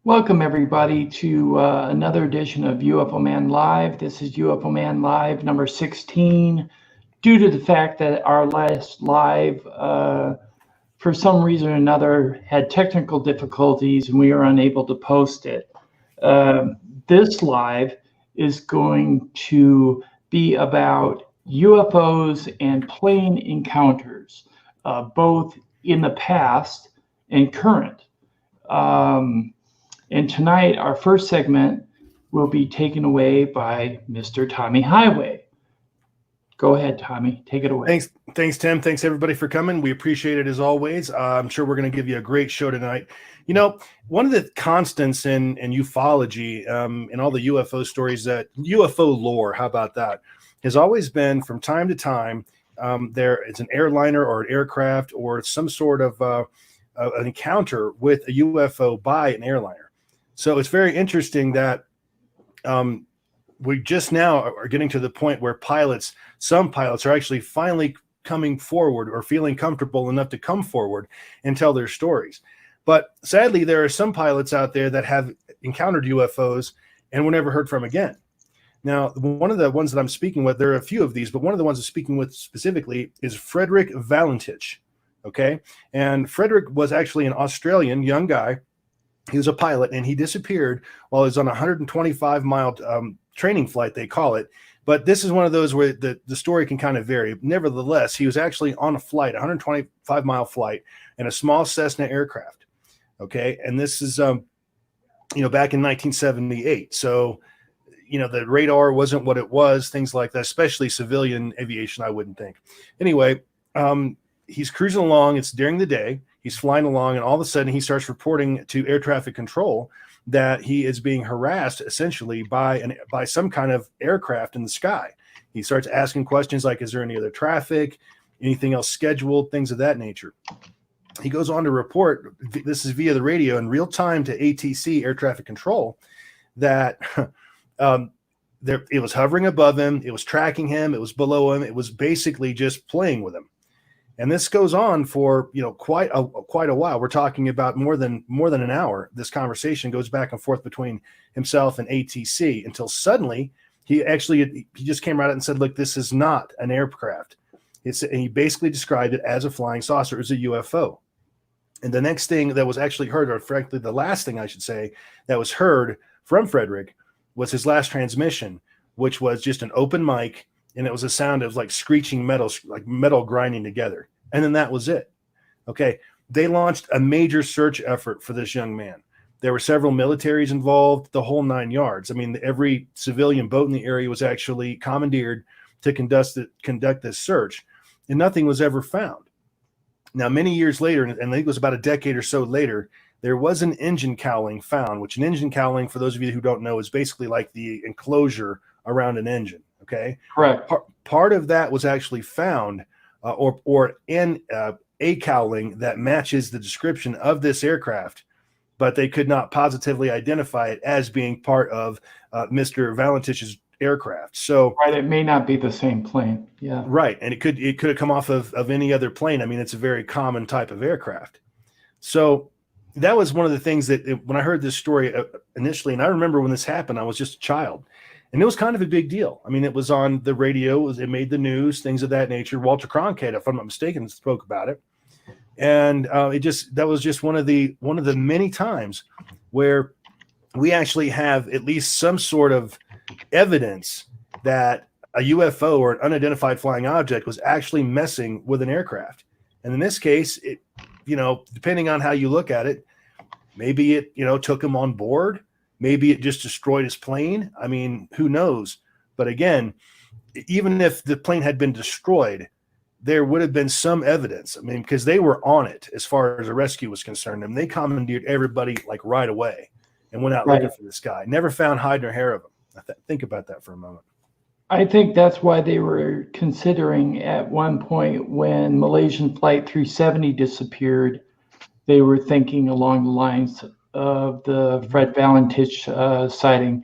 Welcome, everybody, to another edition of UFO Man Live. This is UFO Man Live number 16. Due to the fact that our last live, for some reason or another, had technical difficulties and we were unable to post it, uh, this live is going to be about UFOs and plane encounters, both in the past and current. Um, and tonight, our first segment will be taken away by Mr. Tommy Highway. Go ahead, Tommy. Take it away. Thanks, Tim. Thanks, everybody, for coming. We appreciate it as always. I'm sure we're going to give you a great show tonight. You know, one of the constants in ufology, in all the UFO stories, that UFO lore, how about that, has always been from time to time, there is an airliner or an aircraft or some sort of an encounter with a UFO by an airliner. So it's very interesting that we just now are getting to the point where some pilots are actually finally coming forward or feeling comfortable enough to come forward and tell their stories. But sadly, there are some pilots out there that have encountered UFOs and were never heard from again. Now, one of the ones that I'm speaking with, there are a few of these, but one of the ones I'm speaking with specifically is Frederick Valentich. Okay. And Frederick was actually an Australian young guy. He was a pilot and he disappeared while he was on a 125-mile training flight, they call it. But this is one of those where the story can kind of vary. Nevertheless, he was actually on a flight, 125-mile flight, in a small Cessna aircraft. Okay. And this is, back in 1978. So, the radar wasn't what it was, things like that, especially civilian aviation, I wouldn't think. Anyway, he's cruising along. It's during the day. He's flying along, and all of a sudden he starts reporting to air traffic control that he is being harassed essentially by some kind of aircraft in the sky. He starts asking questions like, is there any other traffic, anything else scheduled, things of that nature. He goes on to report, this is via the radio in real time to ATC, air traffic control, that it was hovering above him, it was tracking him, it was below him, it was basically just playing with him. And this goes on for quite a while. We're talking about more than an hour. This conversation goes back and forth between himself and ATC until suddenly he just came out and said, "Look, this is not an aircraft." And he basically described it as a flying saucer, as a UFO. And the next thing that was actually heard, or frankly, the last thing I should say that was heard from Frederick, was his last transmission, which was just an open mic. And it was a sound of like screeching metal, like metal grinding together. And then that was it. Okay. They launched a major search effort for this young man. There were several militaries involved, the whole 9 yards. I mean, every civilian boat in the area was actually commandeered to conduct this search, and nothing was ever found. Now, many years later, and I think it was about a decade or so later, there was an engine cowling found, which an engine cowling, for those of you who don't know, is basically like the enclosure around an engine. Okay. Correct. Part of that was actually found or in a cowling that matches the description of this aircraft, but they could not positively identify it as being part of Mr. Valentich's aircraft. So right, it may not be the same plane. Yeah. Right. And it could have come off of any other plane. I mean, it's a very common type of aircraft. So that was one of the things that when I heard this story initially, and I remember when this happened, I was just a child. And it was kind of a big deal. I mean, it was on the radio. It made the news, things of that nature. Walter Cronkite, if I'm not mistaken, spoke about it. And that was just one of the many times where we actually have at least some sort of evidence that a UFO or an unidentified flying object was actually messing with an aircraft. And in this case, depending on how you look at it, maybe it, took him on board. Maybe it just destroyed his plane. I mean, who knows? But again, even if the plane had been destroyed, there would have been some evidence. I mean, because they were on it as far as a rescue was concerned. And they commandeered everybody like right away and went out looking for this guy. Never found hide nor hair of him. Think about that for a moment. I think that's why they were considering at one point when Malaysian Flight 370 disappeared, they were thinking along the lines of the Fred Valentich sighting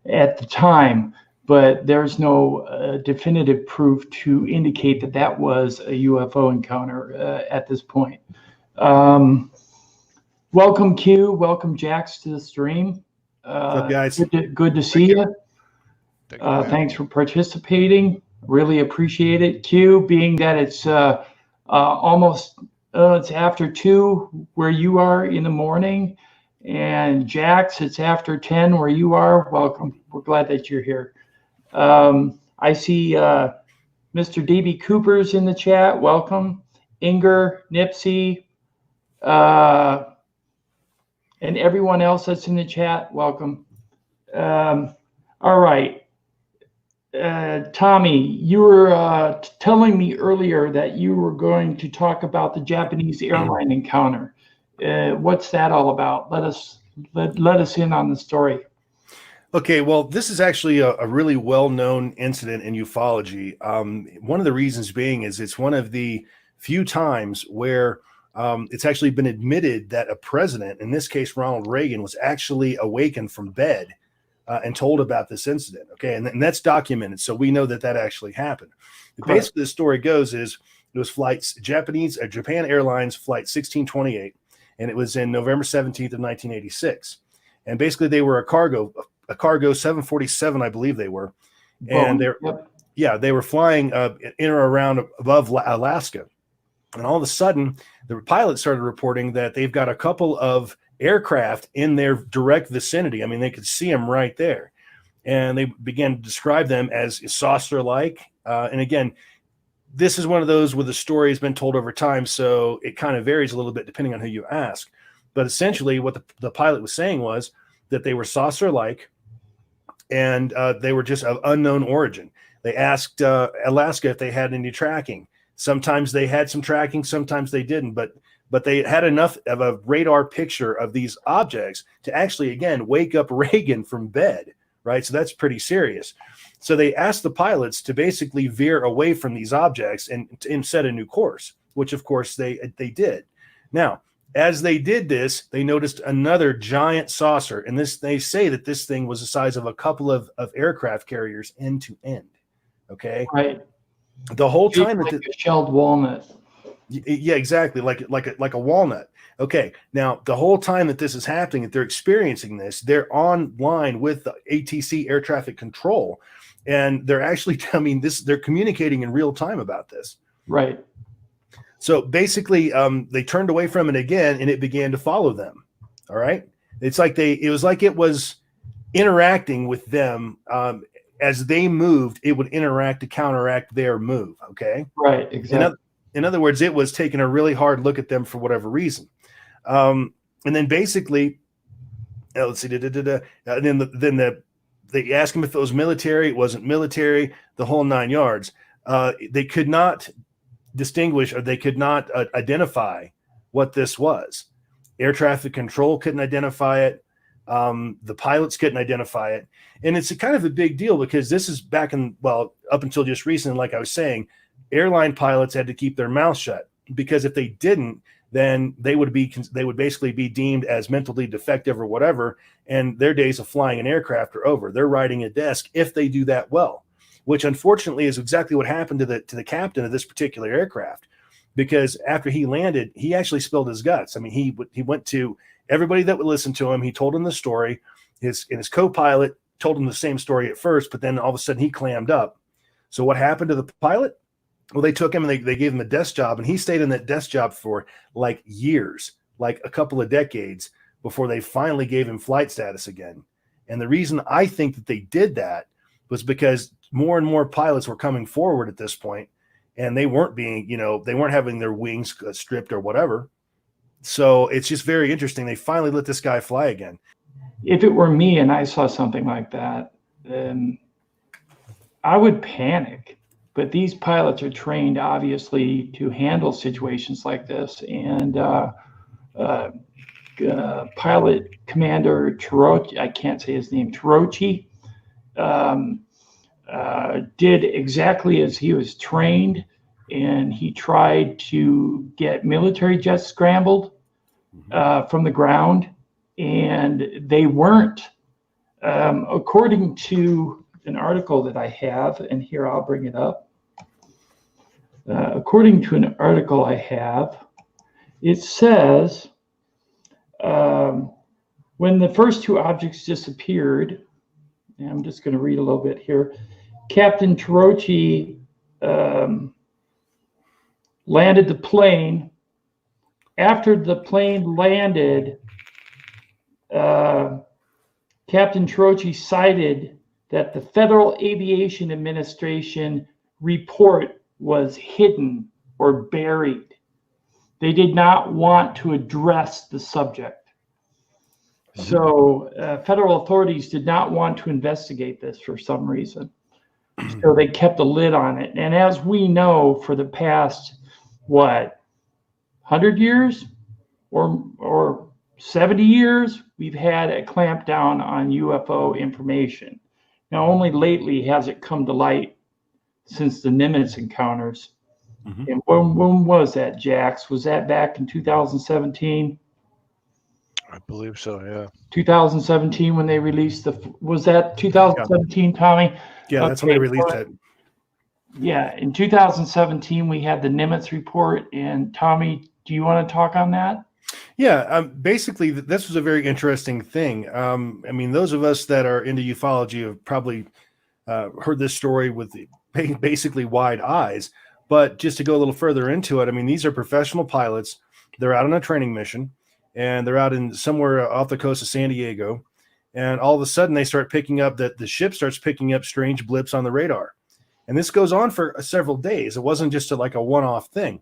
at the time, but there's no definitive proof to indicate that was a UFO encounter at this point. Welcome, Q. Welcome, Jax, to the stream. What's up, guys? Good to see you. Thanks me. for participating. Really appreciate it. Q, being that it's almost it's after 2 where you are in the morning, and Jax, it's after 10 where you are. Welcome. We're glad that you're here. I see Mr. DB Cooper's in the chat. Welcome. Inger, Nipsey, and everyone else that's in the chat, welcome. All right. Tommy, you were telling me earlier that you were going to talk about the Japanese airline encounter. What's that all about? Let us in on the story. Okay, well, this is actually a really well-known incident in ufology. One of the reasons being is it's one of the few times where it's actually been admitted that a president, in this case Ronald Reagan, was actually awakened from bed and told about this incident. Okay, and that's documented, so we know that that actually happened. Basically, the story goes is it was Japan Airlines flight 1628, and it was in November 17th of 1986. And basically, they were a cargo 747, I believe they were, and they were flying in or around above Alaska. And all of a sudden, the pilot started reporting that they've got a couple of aircraft in their direct vicinity. I mean, they could see them right there. And they began to describe them as saucer-like. And again, this is one of those where the story has been told over time, so it kind of varies a little bit depending on who you ask. But essentially, what the pilot was saying was that they were saucer-like, and they were just of unknown origin. They asked Alaska if they had any tracking. Sometimes they had some tracking, sometimes they didn't, but they had enough of a radar picture of these objects to actually, again, wake up Reagan from bed, right? So that's pretty serious. So they asked the pilots to basically veer away from these objects and set a new course, which of course they did. Now, as they did this, they noticed another giant saucer, and they say that this thing was the size of a couple of aircraft carriers end to end. Okay, right. The whole time like a shelled walnut. Yeah, exactly, like a walnut. Okay, now the whole time that this is happening, that they're experiencing this, they're online with the ATC air traffic control, and they're actually, they're communicating in real time about this. Right. So basically, they turned away from it again, and it began to follow them. All right, it was interacting with them. As they moved, it would interact to counteract their move. Okay. Right. Exactly. In other words, it was taking a really hard look at them for whatever reason. And then basically, let's see, and then they asked him if it was military. It wasn't military. The whole 9 yards. They could not distinguish, or they could not identify what this was. Air traffic control couldn't identify it. The pilots couldn't identify it. And it's a kind of a big deal because this is back up until just recently, like I was saying, airline pilots had to keep their mouth shut, because if they didn't, then they would basically be deemed as mentally defective or whatever, and their days of flying an aircraft are over. They're riding a desk if they do that well, which unfortunately is exactly what happened to the captain of this particular aircraft, because after he landed, he actually spilled his guts. I mean, he went to everybody that would listen to him. He told them the story. His co-pilot told him the same story at first, but then all of a sudden he clammed up. So what happened to the pilot? Well, they took him and they gave him a desk job, and he stayed in that desk job for like years, like a couple of decades, before they finally gave him flight status again. And the reason I think that they did that was because more and more pilots were coming forward at this point, and they weren't they weren't having their wings stripped or whatever. So it's just very interesting. They finally let this guy fly again. If it were me and I saw something like that, then I would panic. But these pilots are trained, obviously, to handle situations like this. And pilot commander Torochi, I can't say his name, Torochi, did exactly as he was trained, and he tried to get military jets scrambled from the ground, and they weren't. According to an article that I have, and here I'll bring it up. According to an article I have, it says when the first two objects disappeared, and I'm just going to read a little bit here. Captain Tarochi landed the plane. After the plane landed, Captain Tarochi cited that the Federal Aviation Administration report was hidden or buried. They did not want to address the subject. So federal authorities did not want to investigate this for some reason. So they kept a lid on it. And as we know, for the past, 100 years or 70 years, we've had a clampdown on UFO information. Now, only lately has it come to light since the Nimitz encounters. And when was that, Jax? Was that back in 2017? I believe so, yeah. 2017 when they released was that 2017, Tommy? Yeah, that's when they released it. Yeah, in 2017 we had the Nimitz report. And Tommy, do you want to talk on that? Yeah, basically, this was a very interesting thing. I mean, those of us that are into ufology have probably heard this story with basically wide eyes. But just to go a little further into it, I mean, these are professional pilots. They're out on a training mission, and they're out in somewhere off the coast of San Diego. And all of a sudden, they start picking up that the ship starts picking up strange blips on the radar. And this goes on for several days. It wasn't just like a one-off thing.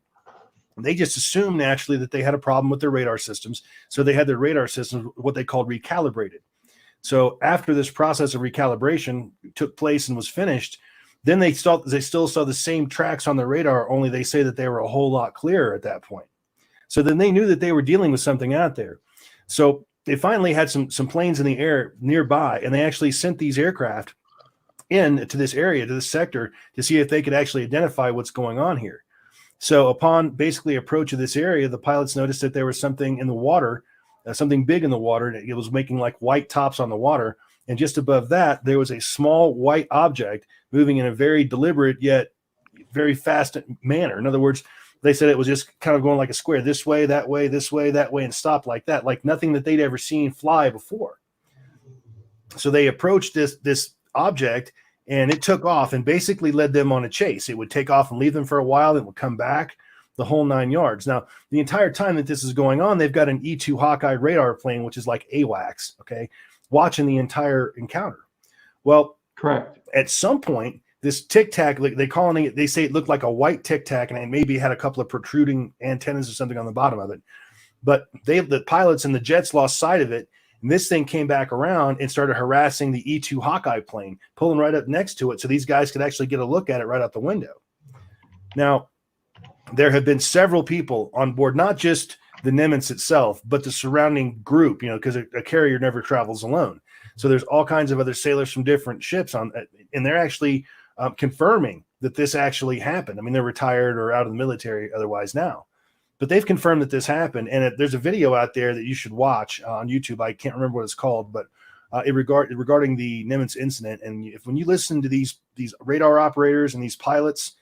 They just assumed naturally that they had a problem with their radar systems. So they had their radar systems, what they called recalibrated. So after this process of recalibration took place and was finished, then they still saw the same tracks on the radar, only they say that they were a whole lot clearer at that point. So then they knew that they were dealing with something out there. So they finally had some planes in the air nearby, and they actually sent these aircraft in to this area, to this sector, to see if they could actually identify what's going on here. So upon basically approach of this area, the pilots noticed that there was something in the water, something big in the water, and it was making like white tops on the water. And just above that, there was a small white object moving in a very deliberate yet very fast manner. In other words, they said it was just kind of going like a square, this way, that way, this way, that way, and stopped like that, like nothing that they'd ever seen fly before. So they approached this object, and it took off and basically led them on a chase. It would take off and leave them for a while, it would come back, the whole 9 yards. Now, the entire time that this is going on, they've got an E-2 Hawkeye radar plane, which is like AWACS, okay, watching the entire encounter. Well, correct. At some point, this Tic Tac, like they say it looked like a white Tic Tac, and it maybe had a couple of protruding antennas or something on the bottom of it. But the pilots and the jets lost sight of it, and this thing came back around and started harassing the E-2 Hawkeye plane, pulling right up next to it, so these guys could actually get a look at it right out the window. Now, there have been several people on board, not just the Nimitz itself, but the surrounding group, because a carrier never travels alone. So there's all kinds of other sailors from different ships on, and they're actually confirming that this actually happened. I mean, they're retired or out of the military otherwise now, but they've confirmed that this happened. And there's a video out there that you should watch on YouTube. I can't remember what it's called, but regarding the Nimitz incident. And when you listen to these radar operators and these pilots,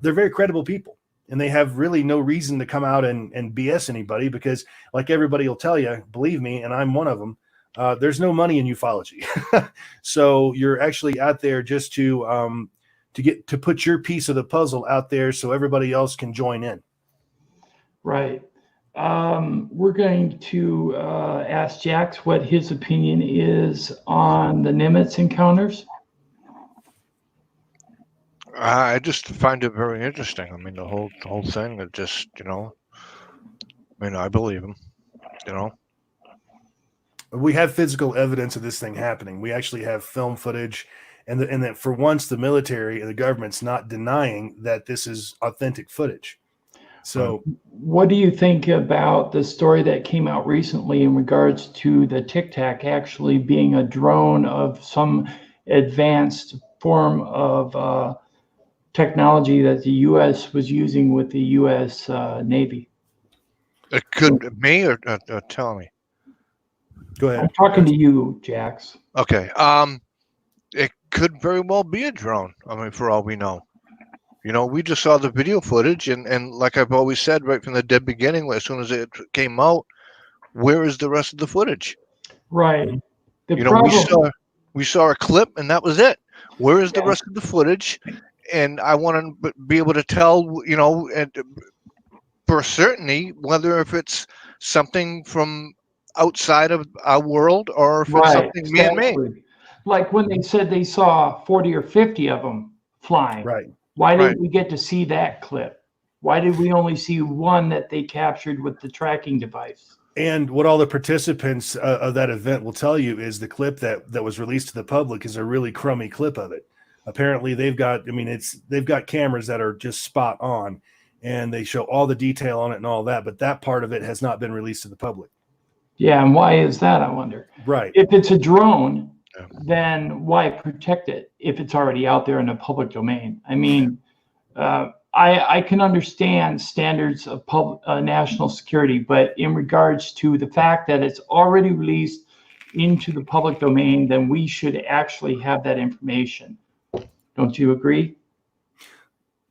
they're very credible people. And they have really no reason to come out and BS anybody, because like everybody will tell you, believe me, and I'm one of them, there's no money in ufology. So you're actually out there just to put your piece of the puzzle out there so everybody else can join in. Right. We're going to ask Jax what his opinion is on the Nimitz encounters. I just find it very interesting. I mean, the whole thing, it just, I believe him, We have physical evidence of this thing happening. We actually have film footage, and that for once the military and the government's not denying that this is authentic footage. So what do you think about the story that came out recently in regards to the Tic Tac actually being a drone of some advanced form of technology that the U.S. was using with the U.S. Navy? It could me or tell me. Go ahead. I'm talking to you, Jax. Okay. It could very well be a drone. I mean, for all we know. We just saw the video footage, and like I've always said right from the dead beginning, as soon as it came out, where is the rest of the footage? Right. The You know, problem, we saw a clip and that was it. Where is the yeah, rest of the footage? And I want to be able to tell, you know, and for certainty whether if it's something from outside of our world or if it's right, something man-made. exactly. Like when they said they saw 40 or 50 of them flying. Right. Why Right. didn't we get to see that clip? Why did we only see one that they captured with the tracking device? And what all the participants of that event will tell you is the clip that was released to the public is a really crummy clip of it. Apparently, they've got cameras that are just spot on, and they show all the detail on it and all that. But that part of it has not been released to the public. Yeah, and why is that, I wonder? Right. If it's a drone, Yeah. then why protect it if it's already out there in the public domain? I mean, I can understand standards of national security, but in regards to the fact that it's already released into the public domain, then we should actually have that information. Don't you agree?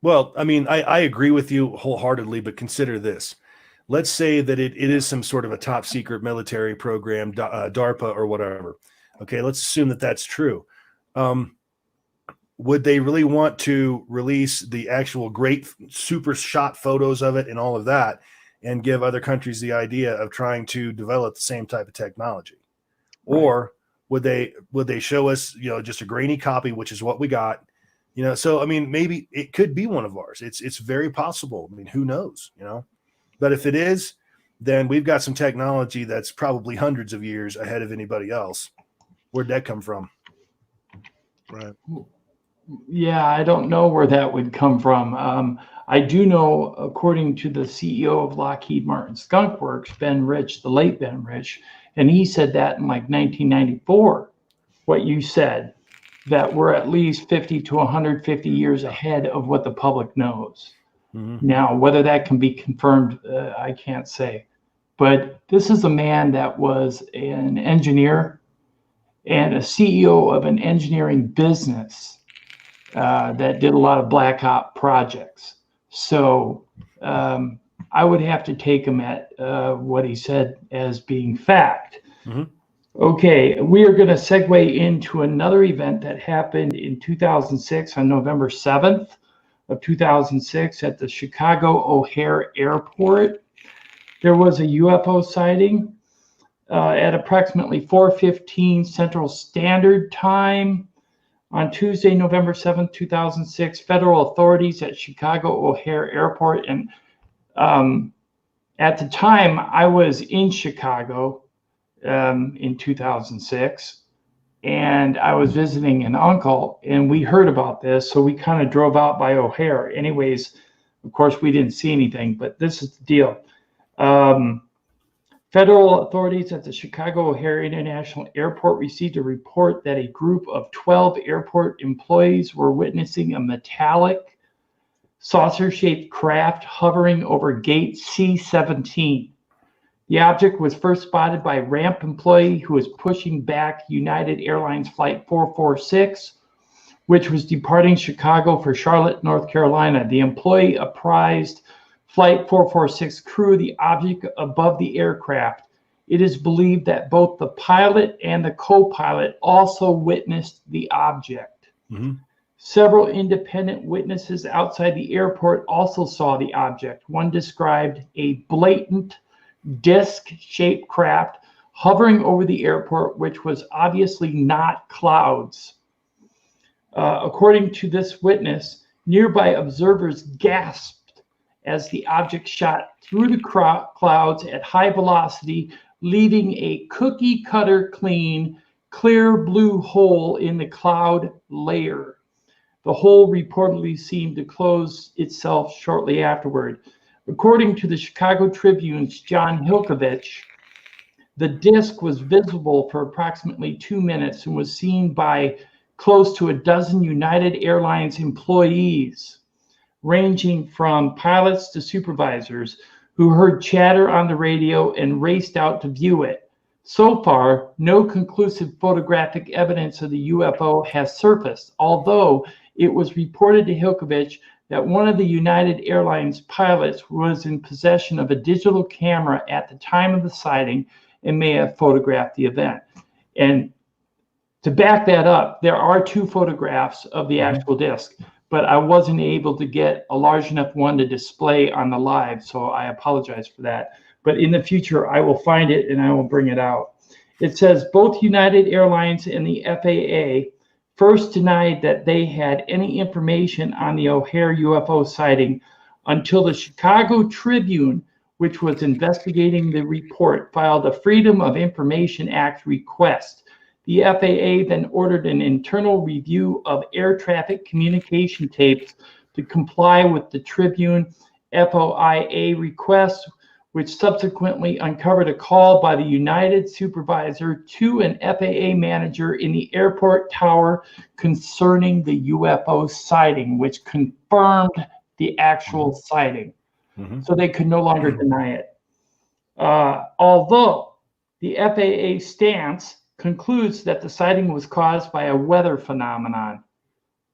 Well, I mean, I agree with you wholeheartedly, but consider this. Let's say that it is some sort of a top secret military program, DARPA or whatever. Okay, let's assume that that's true. Would they really want to release the actual great super shot photos of it and all of that and give other countries the idea of trying to develop the same type of technology? Right. Or would they show us, you know, just a grainy copy, which is what we got? You know, so I mean, maybe it could be one of ours. It's very possible. I mean, who knows, you know? But if it is, then we've got some technology that's probably hundreds of years ahead of anybody else. Where'd that come from? Right. Yeah, I don't know where that would come from. I do know, according to the CEO of Lockheed Martin Skunk Works, Ben Rich, the late Ben Rich, and he said that in like 1994, what you said, that we're at least 50 to 150 years ahead of what the public knows. Mm-hmm. Now, whether that can be confirmed, I can't say. But this is a man that was an engineer and a CEO of an engineering business that did a lot of black op projects. So I would have to take him at what he said as being fact. Mm-hmm. Okay, we are going to segue into another event that happened in 2006 on November 7th of 2006 at the Chicago O'Hare Airport. There was a UFO sighting at approximately 4:15 Central Standard Time. On Tuesday, November 7th, 2006, federal authorities at Chicago O'Hare Airport, and at the time I was in Chicago in 2006, and I was visiting an uncle, and we heard about this, so we kind of drove out by O'Hare. Anyways, of course, we didn't see anything, but this is the deal. Federal authorities at the Chicago O'Hare International Airport received a report that a group of 12 airport employees were witnessing a metallic saucer-shaped craft hovering over gate C-17. The object was first spotted by a ramp employee who was pushing back United Airlines Flight 446, which was departing Chicago for Charlotte, North Carolina. The employee apprised Flight 446 crew the object above the aircraft. It is believed that both the pilot and the co-pilot also witnessed the object. Mm-hmm. Several independent witnesses outside the airport also saw the object. One described a blatant disc-shaped craft hovering over the airport, which was obviously not clouds. According to this witness, nearby observers gasped as the object shot through the clouds at high velocity, leaving a cookie cutter clean, clear blue hole in the cloud layer. The hole reportedly seemed to close itself shortly afterward. According to the Chicago Tribune's John Hilkovich, the disc was visible for approximately 2 minutes and was seen by close to a dozen United Airlines employees, ranging from pilots to supervisors, who heard chatter on the radio and raced out to view it. So far, no conclusive photographic evidence of the UFO has surfaced, although it was reported to Hilkovich that one of the United Airlines pilots was in possession of a digital camera at the time of the sighting and may have photographed the event. And to back that up, there are 2 photographs of the actual disc, but I wasn't able to get a large enough one to display on the live, so I apologize for that. But in the future, I will find it and I will bring it out. It says both United Airlines and the FAA first denied that they had any information on the O'Hare UFO sighting until the Chicago Tribune, which was investigating the report, filed a Freedom of Information Act request. The FAA then ordered an internal review of air traffic communication tapes to comply with the Tribune FOIA request, which subsequently uncovered a call by the United supervisor to an FAA manager in the airport tower concerning the UFO sighting, which confirmed the actual sighting. So they could no longer deny it. Although the FAA stance concludes that the sighting was caused by a weather phenomenon.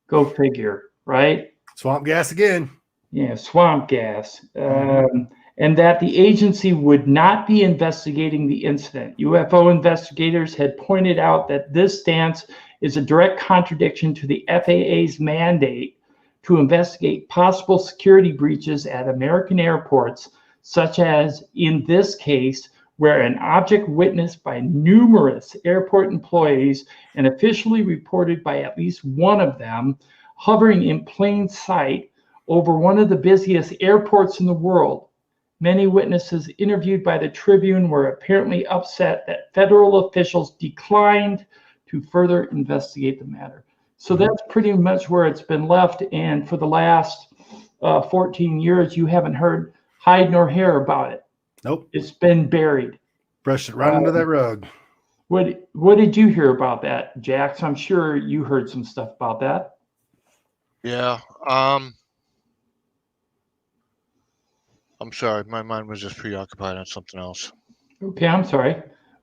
Go figure, right? Swamp gas again. Yeah, swamp gas. And that the agency would not be investigating the incident. UFO investigators had pointed out that this stance is a direct contradiction to the FAA's mandate to investigate possible security breaches at American airports, such as in this case, where an object witnessed by numerous airport employees and officially reported by at least one of them hovering in plain sight over one of the busiest airports in the world. Many witnesses interviewed by the Tribune were apparently upset that federal officials declined to further investigate the matter. So that's pretty much where it's been left. And for the last 14 years, you haven't heard hide nor hair about it. Nope. It's been buried. Brushed it right under that rug. What did you hear about that, Jax? I'm sure you heard some stuff about that. Yeah. I'm sorry. My mind was just preoccupied on something else. Okay, I'm sorry.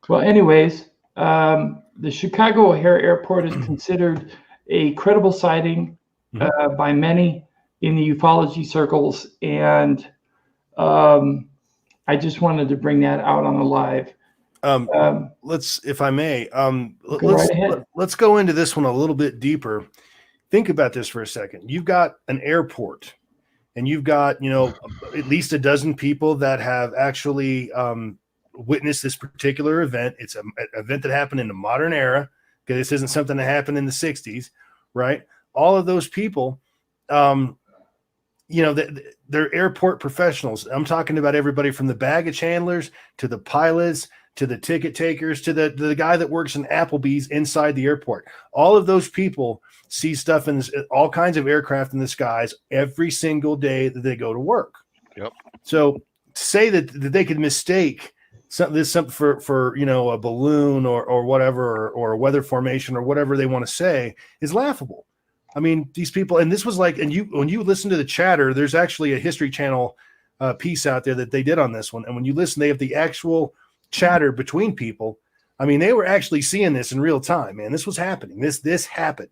Well, anyways, the Chicago O'Hare Airport is considered a credible sighting by many in the ufology circles, and I just wanted to bring that out on the live. Let's, if I may, let's go into this one a little bit deeper. Think about this for a second. You've got an airport, and you've got, at least a dozen people that have actually witnessed this particular event. It's an event that happened in the modern era. Okay, this isn't something that happened in the 60s, right? All of those people, they're airport professionals. I'm talking about everybody from the baggage handlers to the pilots to the ticket takers to the guy that works in Applebee's inside the airport. All of those people see stuff in all kinds of aircraft in the skies every single day that they go to work. Yep. So to say that they could mistake something for a balloon or whatever or a weather formation or whatever they want to say is laughable. I mean, these people, and this was like, and when you listen to the chatter, there's actually a History Channel piece out there that they did on this one. And when you listen, they have the actual chatter between people. I mean, they were actually seeing this in real time, man. This was happening. This happened,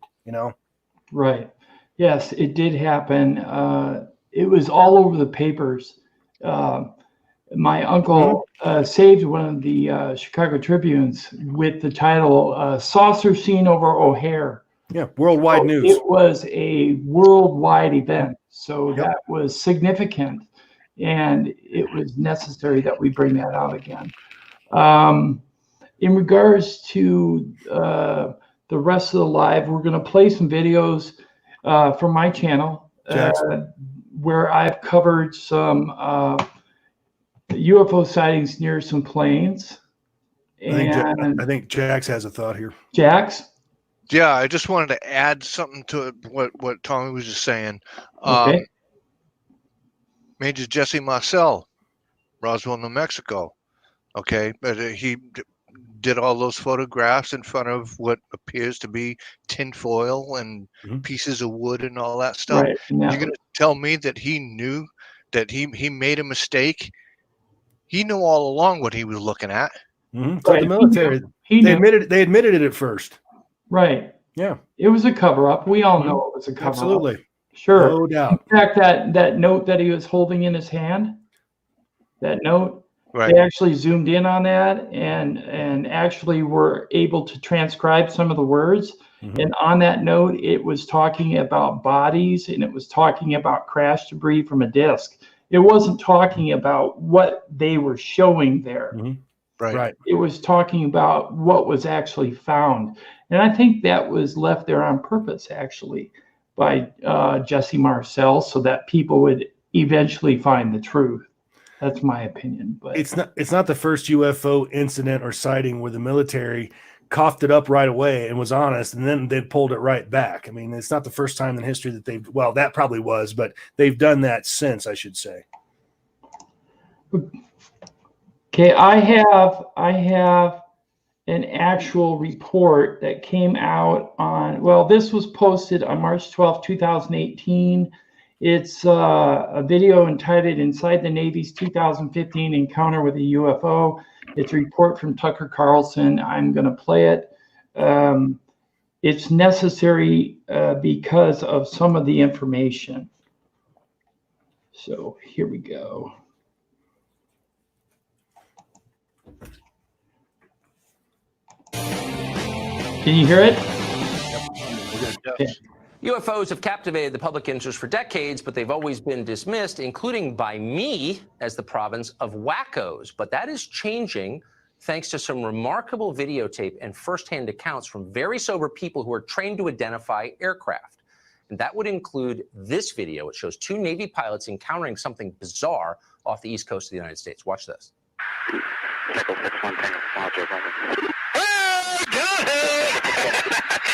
Right. Yes, it did happen. It was all over the papers. My uncle saved one of the Chicago Tribunes with the title "Saucer Seen Over O'Hare." Yeah, worldwide news. It was a worldwide event, so that was significant, and it was necessary that we bring that out again. In regards to the rest of the live, we're going to play some videos from my channel where I've covered some UFO sightings near some planes. I think Jax has a thought here. Jax? Yeah, I just wanted to add something to what Tommy was just saying. Okay. Major Jesse Marcel, Roswell, New Mexico. Okay, but he did all those photographs in front of what appears to be tinfoil and pieces of wood and all that stuff. Right. You're going to tell me that he knew that he made a mistake? He knew all along what he was looking at. It's like the military. They admitted it at first. Right. Yeah. It was a cover-up. We all know it was a cover-up. Absolutely. Sure. No doubt. In fact, that note that he was holding in his hand, that note, Right. they actually zoomed in on that and actually were able to transcribe some of the words. Mhm. And on that note, it was talking about bodies and it was talking about crash debris from a disc. It wasn't talking about what they were showing there. Mhm. Right. It was talking about what was actually found. And I think that was left there on purpose, actually, by Jesse Marcel, so that people would eventually find the truth. That's my opinion. But It's not the first UFO incident or sighting where the military coughed it up right away and was honest, and then they pulled it right back. I mean, it's not the first time in history that they've, well, that probably was, but they've done that since, I should say. okay, I have an actual report that came out on, well, this was posted on March 12, 2018. It's a video entitled Inside the Navy's 2015 Encounter with a UFO. It's a report from Tucker Carlson. I'm going to play it. It's necessary because of some of the information. So here we go. Can you hear it? Okay. UFOs have captivated the public interest for decades, but they've always been dismissed, including by me, as the province of wackos. But that is changing thanks to some remarkable videotape and firsthand accounts from very sober people who are trained to identify aircraft. And that would include this video. It shows two Navy pilots encountering something bizarre off the east coast of the United States. Watch this.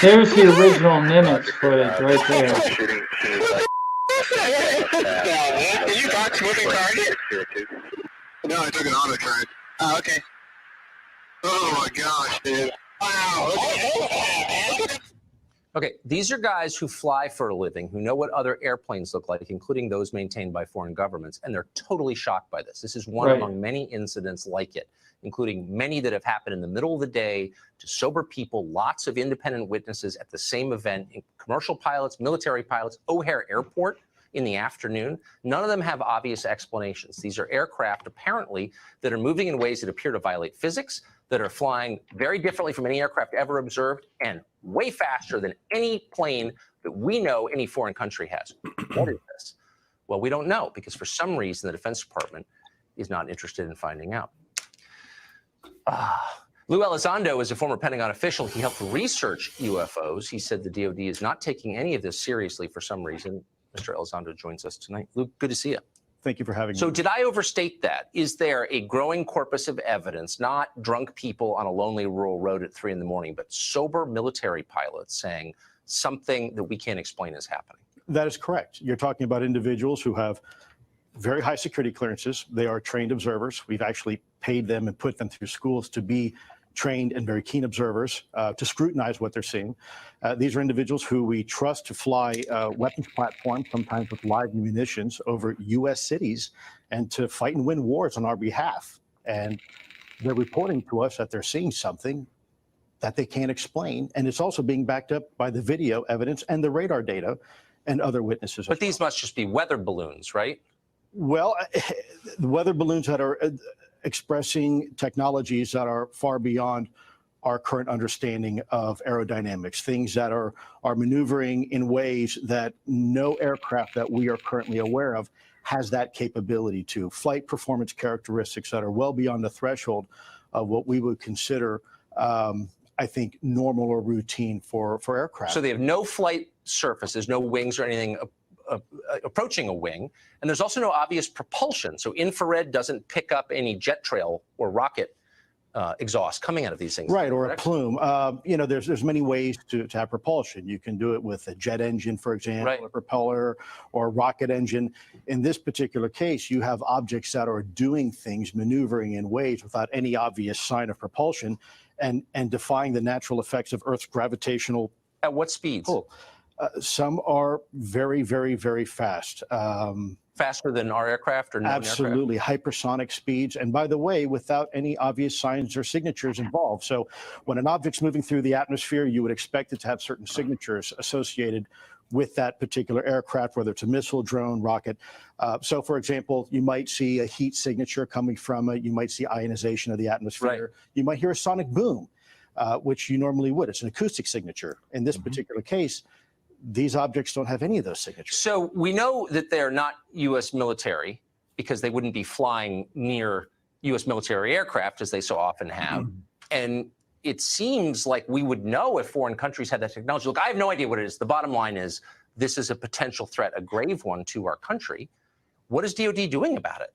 There's the original Nimitz footage right there. Did you box moving target? No, I took an auto turret. Oh, okay. Oh my gosh, dude. Wow. Okay, these are guys who fly for a living, who know what other airplanes look like, including those maintained by foreign governments, and they're totally shocked by this. This is one among many incidents like it, including many that have happened in the middle of the day to sober people, lots of independent witnesses at the same event, commercial pilots, military pilots, O'Hare Airport in the afternoon. None of them have obvious explanations. These are aircraft, apparently, that are moving in ways that appear to violate physics, that are flying very differently from any aircraft ever observed, and way faster than any plane that we know any foreign country has. What is this? Well, we don't know, because for some reason the Defense Department is not interested in finding out. Lou Elizondo is a former Pentagon official. He helped research UFOs. He said the DoD is not taking any of this seriously for some reason. Mr. Elizondo joins us tonight. Lou, good to see you. Thank you for having me. So did I overstate that? Is there a growing corpus of evidence, not drunk people on a lonely rural road at 3 in the morning, but sober military pilots saying something that we can't explain is happening? That is correct. You're talking about individuals who have very high security clearances. They are trained observers. We've actually paid them and put them through schools to be trained and very keen observers to scrutinize what they're seeing. These are individuals who we trust to fly weapons platforms, sometimes with live munitions, over U.S. cities and to fight and win wars on our behalf. And they're reporting to us that they're seeing something that they can't explain. And it's also being backed up by the video evidence and the radar data and other witnesses. But these must just be weather balloons, right? Well, the weather balloons that are expressing technologies that are far beyond our current understanding of aerodynamics, things that are maneuvering in ways that no aircraft that we are currently aware of has that capability to. Flight performance characteristics that are well beyond the threshold of what we would consider, I think, normal or routine for aircraft. So they have no flight surfaces, no wings or anything approaching a wing, and there's also no obvious propulsion. So infrared doesn't pick up any jet trail or rocket exhaust coming out of these things. Right, or a plume. You know, there's many ways to have propulsion. You can do it with a jet engine, for example, a propeller, or a rocket engine. In this particular case, you have objects that are doing things, maneuvering in ways without any obvious sign of propulsion, and defying the natural effects of Earth's gravitational. At what speeds? Pull. Some are very, very, very fast. Faster than our aircraft or known absolutely aircraft? Hypersonic speeds, and by the way, without any obvious signs or signatures involved. So when an object's moving through the atmosphere, you would expect it to have certain signatures associated with that particular aircraft, whether it's a missile, drone, rocket. So, for example, you might see a heat signature coming from it. You might see ionization of the atmosphere. Right. You might hear a sonic boom, which you normally would. It's an acoustic signature. In this particular case, these objects don't have any of those signatures. So we know that they're not U.S. military because they wouldn't be flying near U.S. military aircraft as they so often have. And it seems like we would know if foreign countries had that technology. Look, I have no idea what it is. The bottom line is this is a potential threat, a grave one to our country. What is DOD doing about it?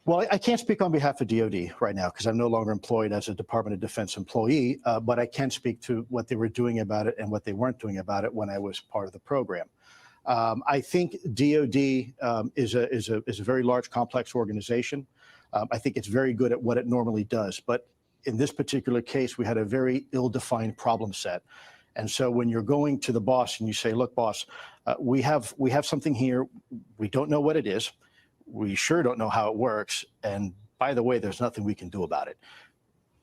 Well, I can't speak on behalf of DOD right now because I'm no longer employed as a Department of Defense employee, but I can speak to what they were doing about it and what they weren't doing about it when I was part of the program. I think DOD is a very large, complex organization. I think it's very good at what it normally does, but in this particular case, we had a very ill-defined problem set. And so when you're going to the boss and you say, look, boss, we have something here. We don't know what it is. We sure don't know how it works. And by the way, there's nothing we can do about it.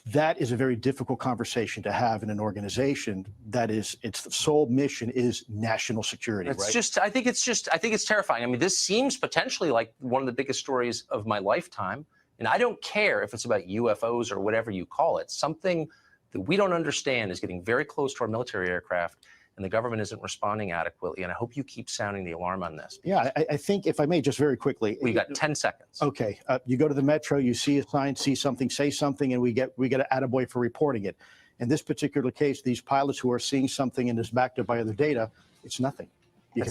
That is a very difficult conversation to have in an organization that is, its sole mission is national security. It's right? just, I think it's terrifying. I mean, this seems potentially like one of the biggest stories of my lifetime. And I don't care if it's about UFOs or whatever you call it. Something that we don't understand is getting very close to our military aircraft, and the government isn't responding adequately. And I hope you keep sounding the alarm on this. Yeah, I think if I may, just very quickly. We got 10 seconds. Okay, you go to the metro, you see a sign, see something, say something, and we get an attaboy for reporting it. In this particular case, these pilots who are seeing something and is backed up by other data, it's nothing. Yep.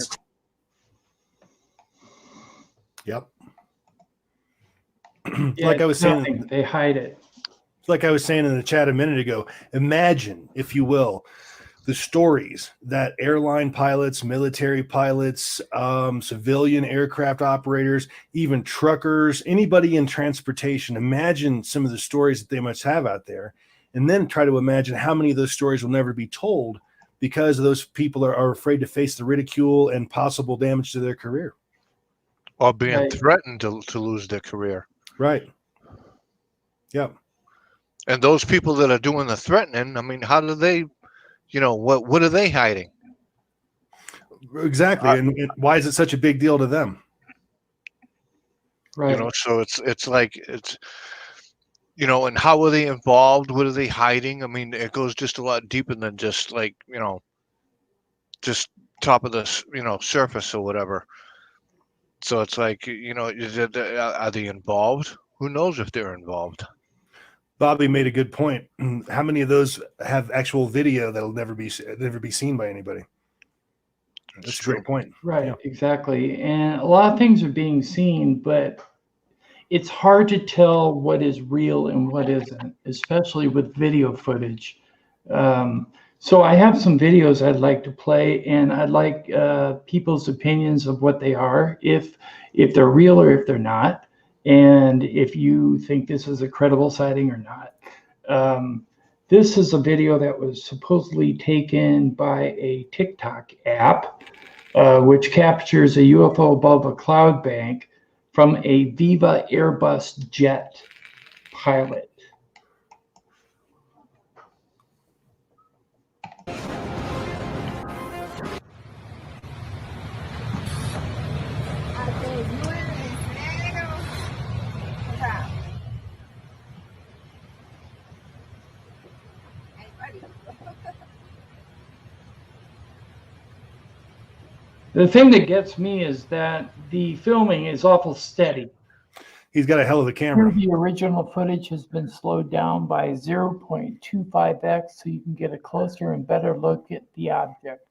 Yeah, Like I was saying, nothing. They hide it. like I was saying in the chat a minute ago, imagine, if you will, the stories that airline pilots, military pilots, civilian aircraft operators, even truckers, anybody in transportation, imagine some of the stories that they must have out there, and then try to imagine how many of those stories will never be told because those people are afraid to face the ridicule and possible damage to their career. Or being Right. threatened to lose their career. Right. Yeah. And those people that are doing the threatening, I mean, how do they, what are they hiding? Exactly. And why is it such a big deal to them? Right. So it's like, and how are they involved? What are they hiding? I mean, it goes just a lot deeper than just like, just top of the, surface or whatever. So it's like, are they involved? Who knows if they're involved? Bobby made a good point. How many of those have actual video that'll never be seen by anybody? That's a great point. Right, Yeah. exactly. And a lot of things are being seen, but it's hard to tell what is real and what isn't, especially with video footage. So I have some videos I'd like to play, and I'd like people's opinions of what they are, if they're real or if they're not, and if you think this is a credible sighting or not. This is a video that was supposedly taken by a TikTok app, which captures a UFO above a cloud bank from a Viva Airbus jet pilot. The thing that gets me is that the filming is awful steady. He's got a hell of a camera. The original footage has been slowed down by 0.25x so you can get a closer and better look at the object.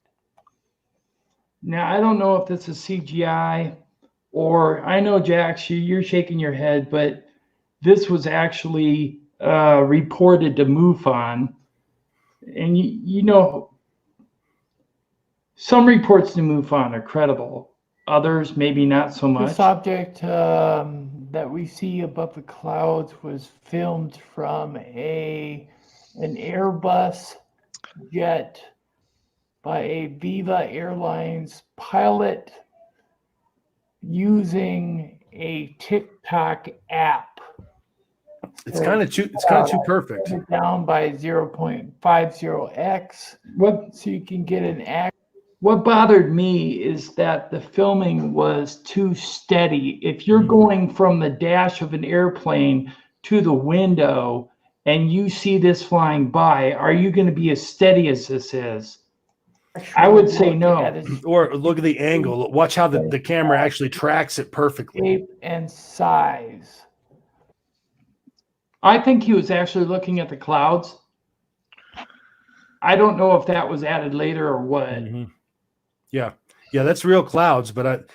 Now, I don't know if this is CGI or, I know, Jax, you're shaking your head, but this was actually reported to MUFON. And some reports to MUFON are credible. Others, maybe not so much. This object that we see above the clouds was filmed from an Airbus jet by a Viva Airlines pilot using a TikTok app. It's kind of too perfect. Down by 0.50x, so you can get an accurate What bothered me is that the filming was too steady. If you're going from the dash of an airplane to the window and you see this flying by, are you going to be as steady as this is? I would say no. Or look at the angle. Watch how the camera actually tracks it perfectly. Shape and size. I think he was actually looking at the clouds. I don't know if that was added later or what. Yeah, that's real clouds. But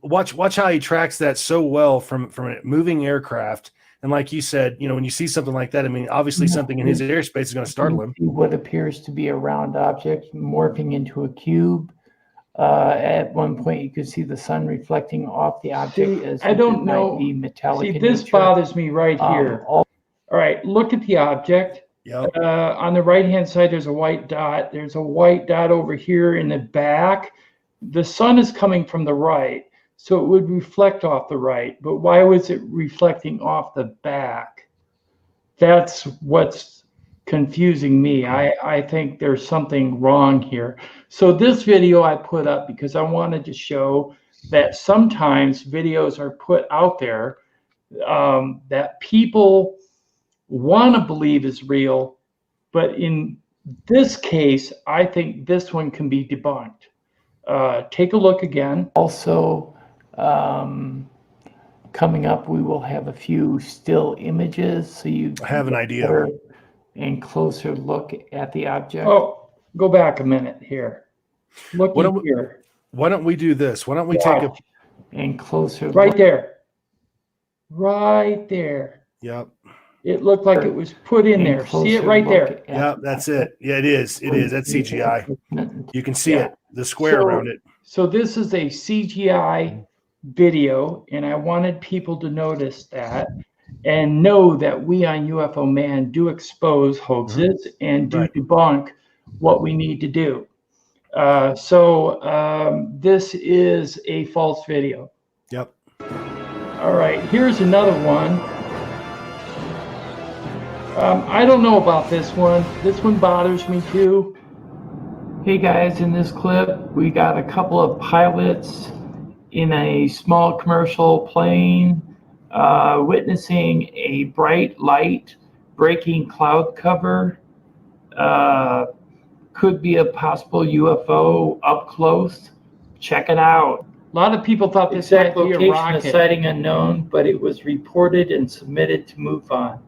watch how he tracks that so well from a moving aircraft. And like you said, when you see something like that, I mean, obviously something in his airspace is going to startle him. What appears to be a round object morphing into a cube. At one point, you could see the sun reflecting off the object. As I don't know. Be metallic. See, this bothers me right here. All right, look at the object. Yep. On the right-hand side, there's a white dot. There's a white dot over here in the back. The sun is coming from the right, so it would reflect off the right. But why was it reflecting off the back? That's what's confusing me. I think there's something wrong here. So this video I put up because I wanted to show that sometimes videos are put out there that people want to believe is real, but in this case, I think this one can be debunked. Take a look again. Also, coming up, we will have a few still images so you have an idea and closer look at the object. Oh, go back a minute here. Look here. Why don't we do this? Why don't we take a and closer right look. There. Right there. Yep. It looked like it was put in there. See it right there. Yeah, that's it. Yeah, it is. It is. That's CGI. You can see it, the square around it. So this is a CGI video, and I wanted people to notice that and know that we on UFO Man do expose hoaxes and do debunk what we need to do. This is a false video. Yep. All right, here's another one. I don't know about this one. This one bothers me too. Hey guys, in this clip, we got a couple of pilots in a small commercial plane witnessing a bright light breaking cloud cover. Could be a possible UFO up close. Check it out. A lot of people thought this might be a rocket. Sighting unknown, but it was reported and submitted to move on.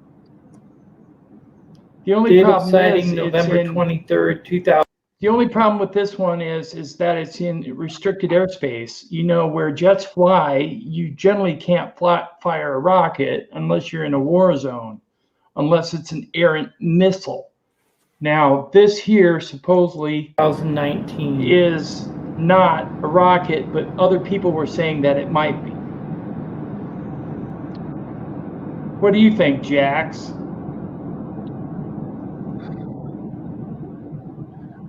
The only problem is November 23rd, 2000. The only problem with this one is that it's in restricted airspace. Where jets fly, you generally can't fire a rocket unless you're in a war zone, unless it's an errant missile. Now, this here supposedly 2019 is not a rocket, but other people were saying that it might be. What do you think, Jax?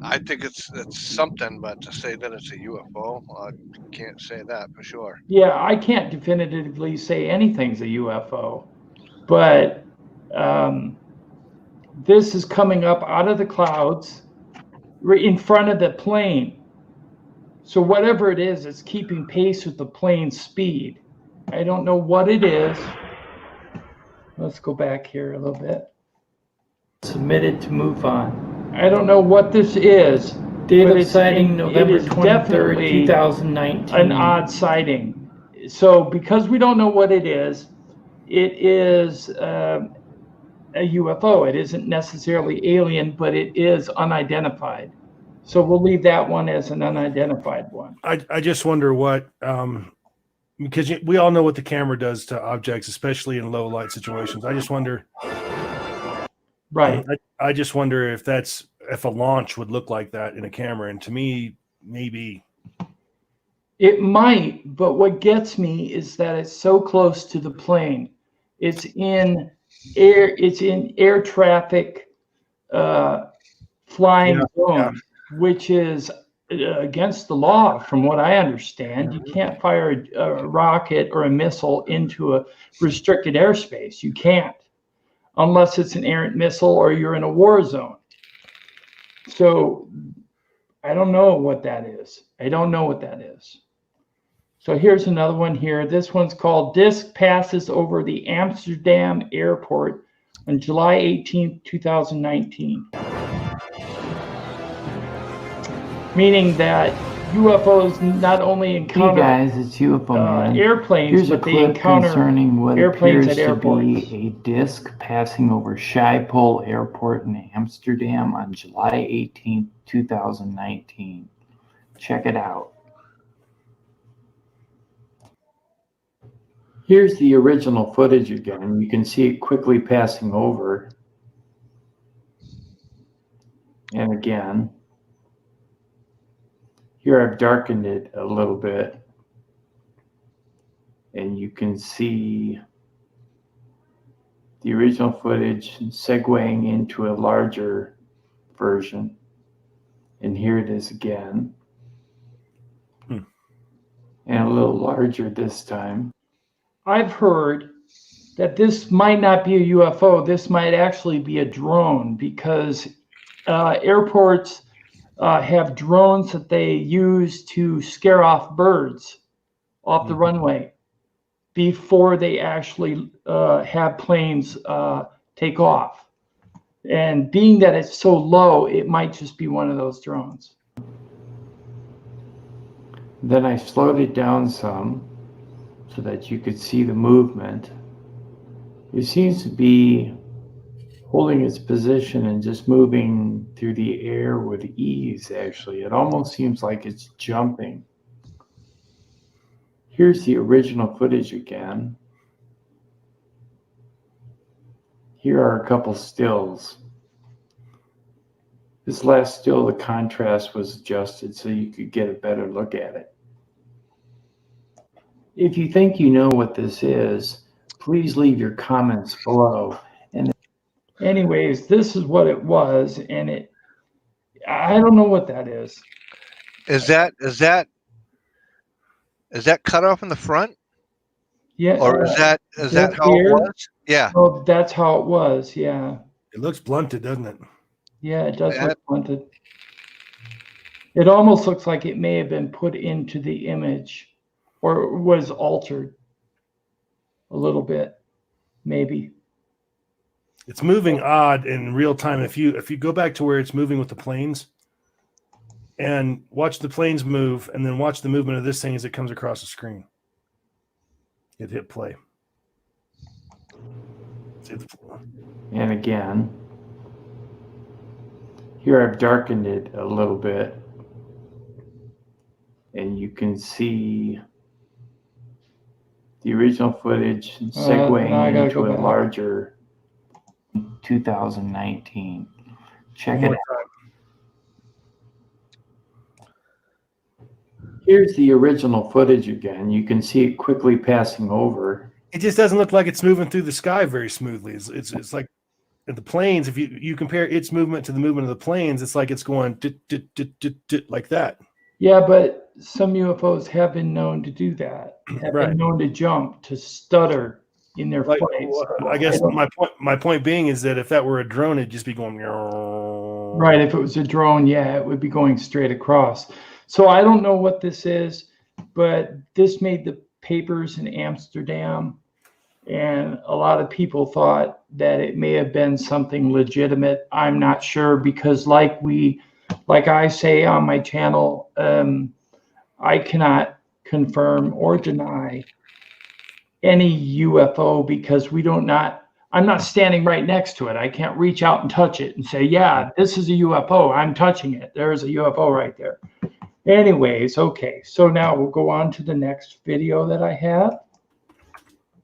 I think it's something, but to say that it's a UFO, I can't say that for sure. Yeah, I can't definitively say anything's a UFO, but this is coming up out of the clouds right in front of the plane. So whatever it is, it's keeping pace with the plane's speed. I don't know what it is. Let's go back here a little bit. Submitted to move on. I don't know what this is. Date of sighting November 23rd, 2019. An odd sighting. So because we don't know what it is a UFO. It isn't necessarily alien, but it is unidentified. So we'll leave that one as an unidentified one. I just wonder what, because we all know what the camera does to objects, especially in low light situations. I just wonder. Right. I just wonder if a launch would look like that in a camera. And to me, maybe. It might, but what gets me is that it's so close to the plane. It's in air traffic flying zone, which is against the law from what I understand. You can't fire a rocket or a missile into a restricted airspace. You can't, unless it's an errant missile or you're in a war zone. So I don't know what that is. I don't know what that is. So here's another one here. This one's called Disc Passes Over the Amsterdam Airport on July 18th, 2019. Meaning that UFOs not only encounter Hey guys, it's UFO Man. airplanes, Here's a but they clip encounter concerning what airplanes appears at to airports. be a disc passing over Schiphol Airport in Amsterdam on July 18th, 2019. Check it out. Here's the original footage again. You can see it quickly passing over. And again. Here I've darkened it a little bit. And you can see the original footage segueing into a larger version. And here it is again. And a little larger this time. I've heard that this might not be a UFO. This might actually be a drone, because airports have drones that they use to scare off birds off the runway before they actually have planes take off. And being that it's so low, it might just be one of those drones. Then I slowed it down some so that you could see the movement. It seems to be holding its position and just moving through the air with ease, actually. It almost seems like it's jumping. Here's the original footage again. Here are a couple stills. This last still, the contrast was adjusted so you could get a better look at it. If you think you know what this is, please leave your comments below. And anyways, this is what it was, and I don't know what that is. Is that cut off in the front? Yeah. Or is that how here? it was? Yeah. Oh, that's how it was. Yeah. It looks blunted, doesn't it? Yeah, it does look blunted. It almost looks like it may have been put into the image, or was altered a little bit, maybe. It's moving odd in real time. If you go back to where it's moving with the planes and watch the planes move, and then watch the movement of this thing as it comes across the screen. Hit play. And again, here I've darkened it a little bit. And you can see the original footage segueing into a larger 2019. Check it out. Here's the original footage again. You can see it quickly passing over. It just doesn't look like it's moving through the sky very smoothly. It's like the planes, if you compare its movement to the movement of the planes, it's like it's going like that. Yeah, but some UFOs have been known to do that. Have been known to jump, to stutter in their flights. Well, I guess my point being is that if that were a drone, it'd just be going. Right. If it was a drone, yeah, it would be going straight across. So I don't know what this is, but this made the papers in Amsterdam, and a lot of people thought that it may have been something legitimate. I'm not sure, because like I say on my channel, I cannot confirm or deny any UFO, because I'm not standing right next to it. I can't reach out and touch it and say, yeah, this is a UFO. I'm touching it. There's a UFO right there. Anyways, okay. So now we'll go on to the next video that I have,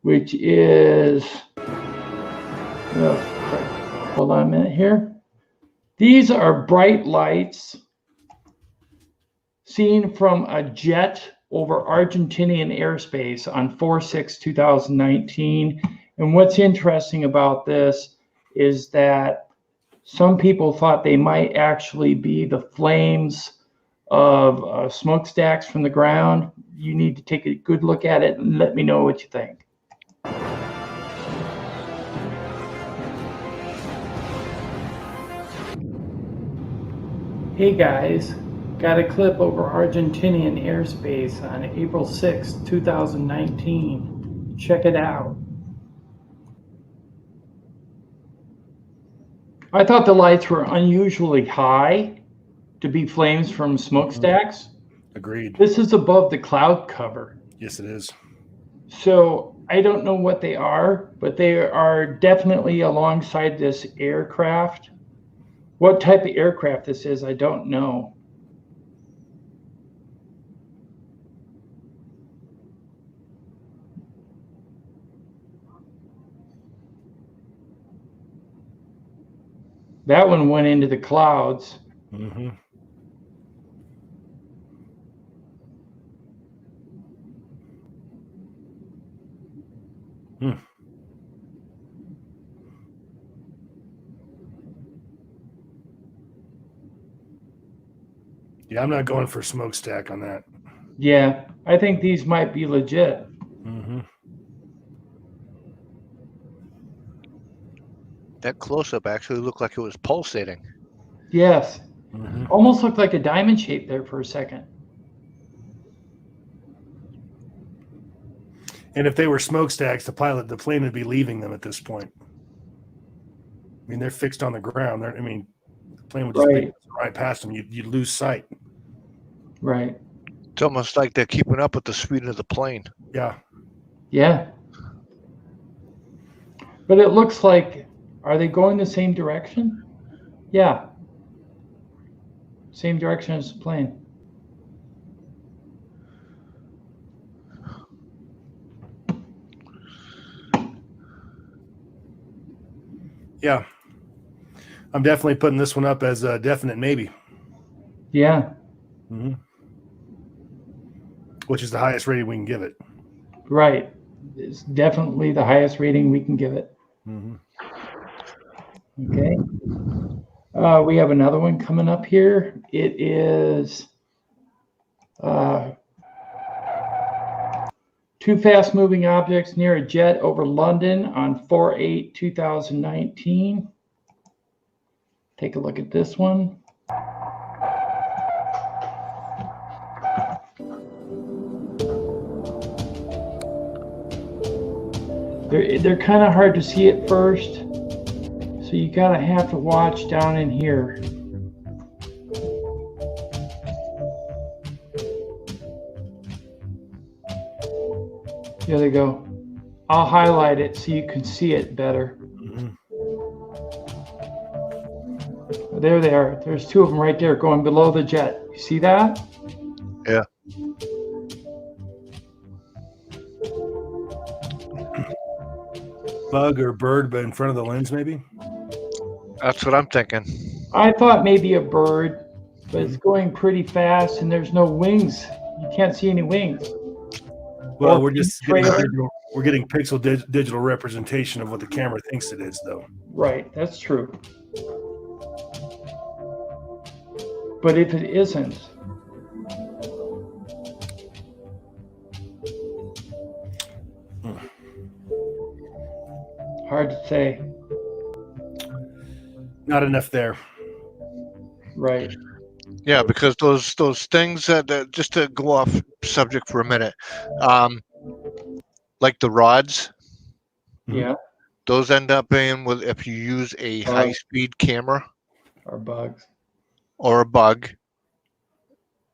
which is, hold on a minute here. These are bright lights seen from a jet over Argentinian airspace on 4/6/2019. And what's interesting about this is that some people thought they might actually be the flames of smokestacks from the ground. You need to take a good look at it and let me know what you think. Hey guys, Got a clip over Argentinian airspace on April 6, 2019. Check it out. I thought the lights were unusually high to be flames from smokestacks. Agreed. This is above the cloud cover. Yes, it is. So I don't know what they are, but they are definitely alongside this aircraft. What type of aircraft this is, I don't know. That one went into the clouds. Mm-hmm. Yeah, I'm not going for smokestack on that. Yeah, I think these might be legit. Mm-hmm. That close-up actually looked like it was pulsating. Yes. Mm-hmm. Almost looked like a diamond shape there for a second. And if they were smokestacks, the plane would be leaving them at this point. I mean, they're fixed on the ground. The plane would just be right past them. You'd lose sight. Right. It's almost like they're keeping up with the speed of the plane. Yeah. Yeah. But it looks like, are they going the same direction? Yeah. Same direction as the plane. Yeah. I'm definitely putting this one up as a definite maybe. Yeah. Mm-hmm. Which is the highest rating we can give it. Right. It's definitely the highest rating we can give it. Mm-hmm. Okay. We have another one coming up here. It is two fast-moving objects near a jet over London on 4/8/2019. Take a look at this one. They're kind of hard to see at first, so you gotta have to watch down in here. There they go. I'll highlight it so you can see it better. Mm-hmm. There they are. There's two of them right there going below the jet. You see that? Yeah. Bug or bird, but in front of the lens, maybe? That's what I'm thinking. I thought maybe a bird, but it's going pretty fast and there's no wings. You can't see any wings. Well, we're getting pixel digital representation of what the camera thinks it is, though. Right, that's true. But if it isn't, hard to say. Not enough there. Right. Yeah, because those things that just to go off subject for a minute, like the rods, Yeah. those end up being with if you use a high-speed camera Or bugs. or a bug.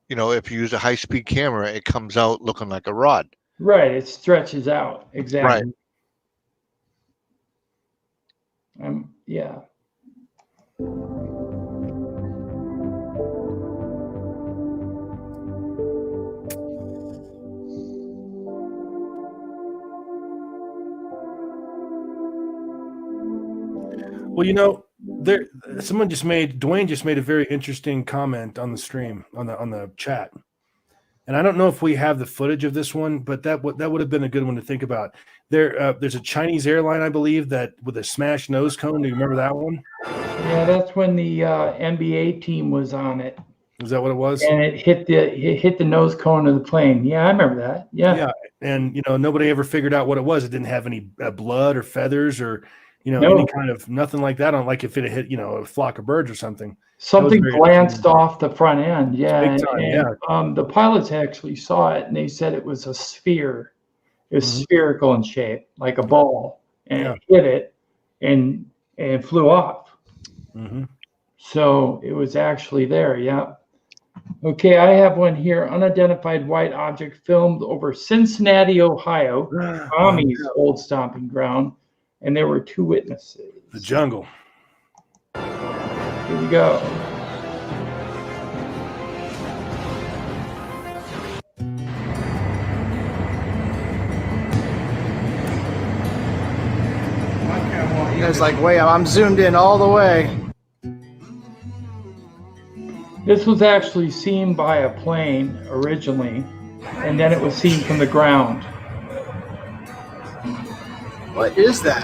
You know, if you use a high-speed camera, it comes out looking like a rod. Right, it stretches out. Exactly. Right. Yeah. Well, Dwayne just made a very interesting comment on the stream, on the chat. And I don't know if we have the footage of this one, but that would have been a good one to think about. There's a Chinese airline, I believe, that with a smashed nose cone. Do you remember that one? Yeah, that's when the NBA team was on it. Is that what it was? And it hit the nose cone of the plane. Yeah, I remember that. Yeah. Yeah, and nobody ever figured out what it was. It didn't have any blood or feathers or any kind of nothing like that on, like if it had hit, a flock of birds or something. Something glanced off the front end. Yeah. Big time, and the pilots actually saw it and they said it was a sphere. It was spherical in shape, like a ball, and it hit it and it flew off. So it was actually there. Yeah. Okay, I have one here. Unidentified white object filmed over Cincinnati, Ohio, Tommy's old stomping ground, and there were 2 witnesses. The jungle. Here we go. It's like, wait, I'm zoomed in all the way. This was actually seen by a plane originally, and then it was seen from the ground. What is that?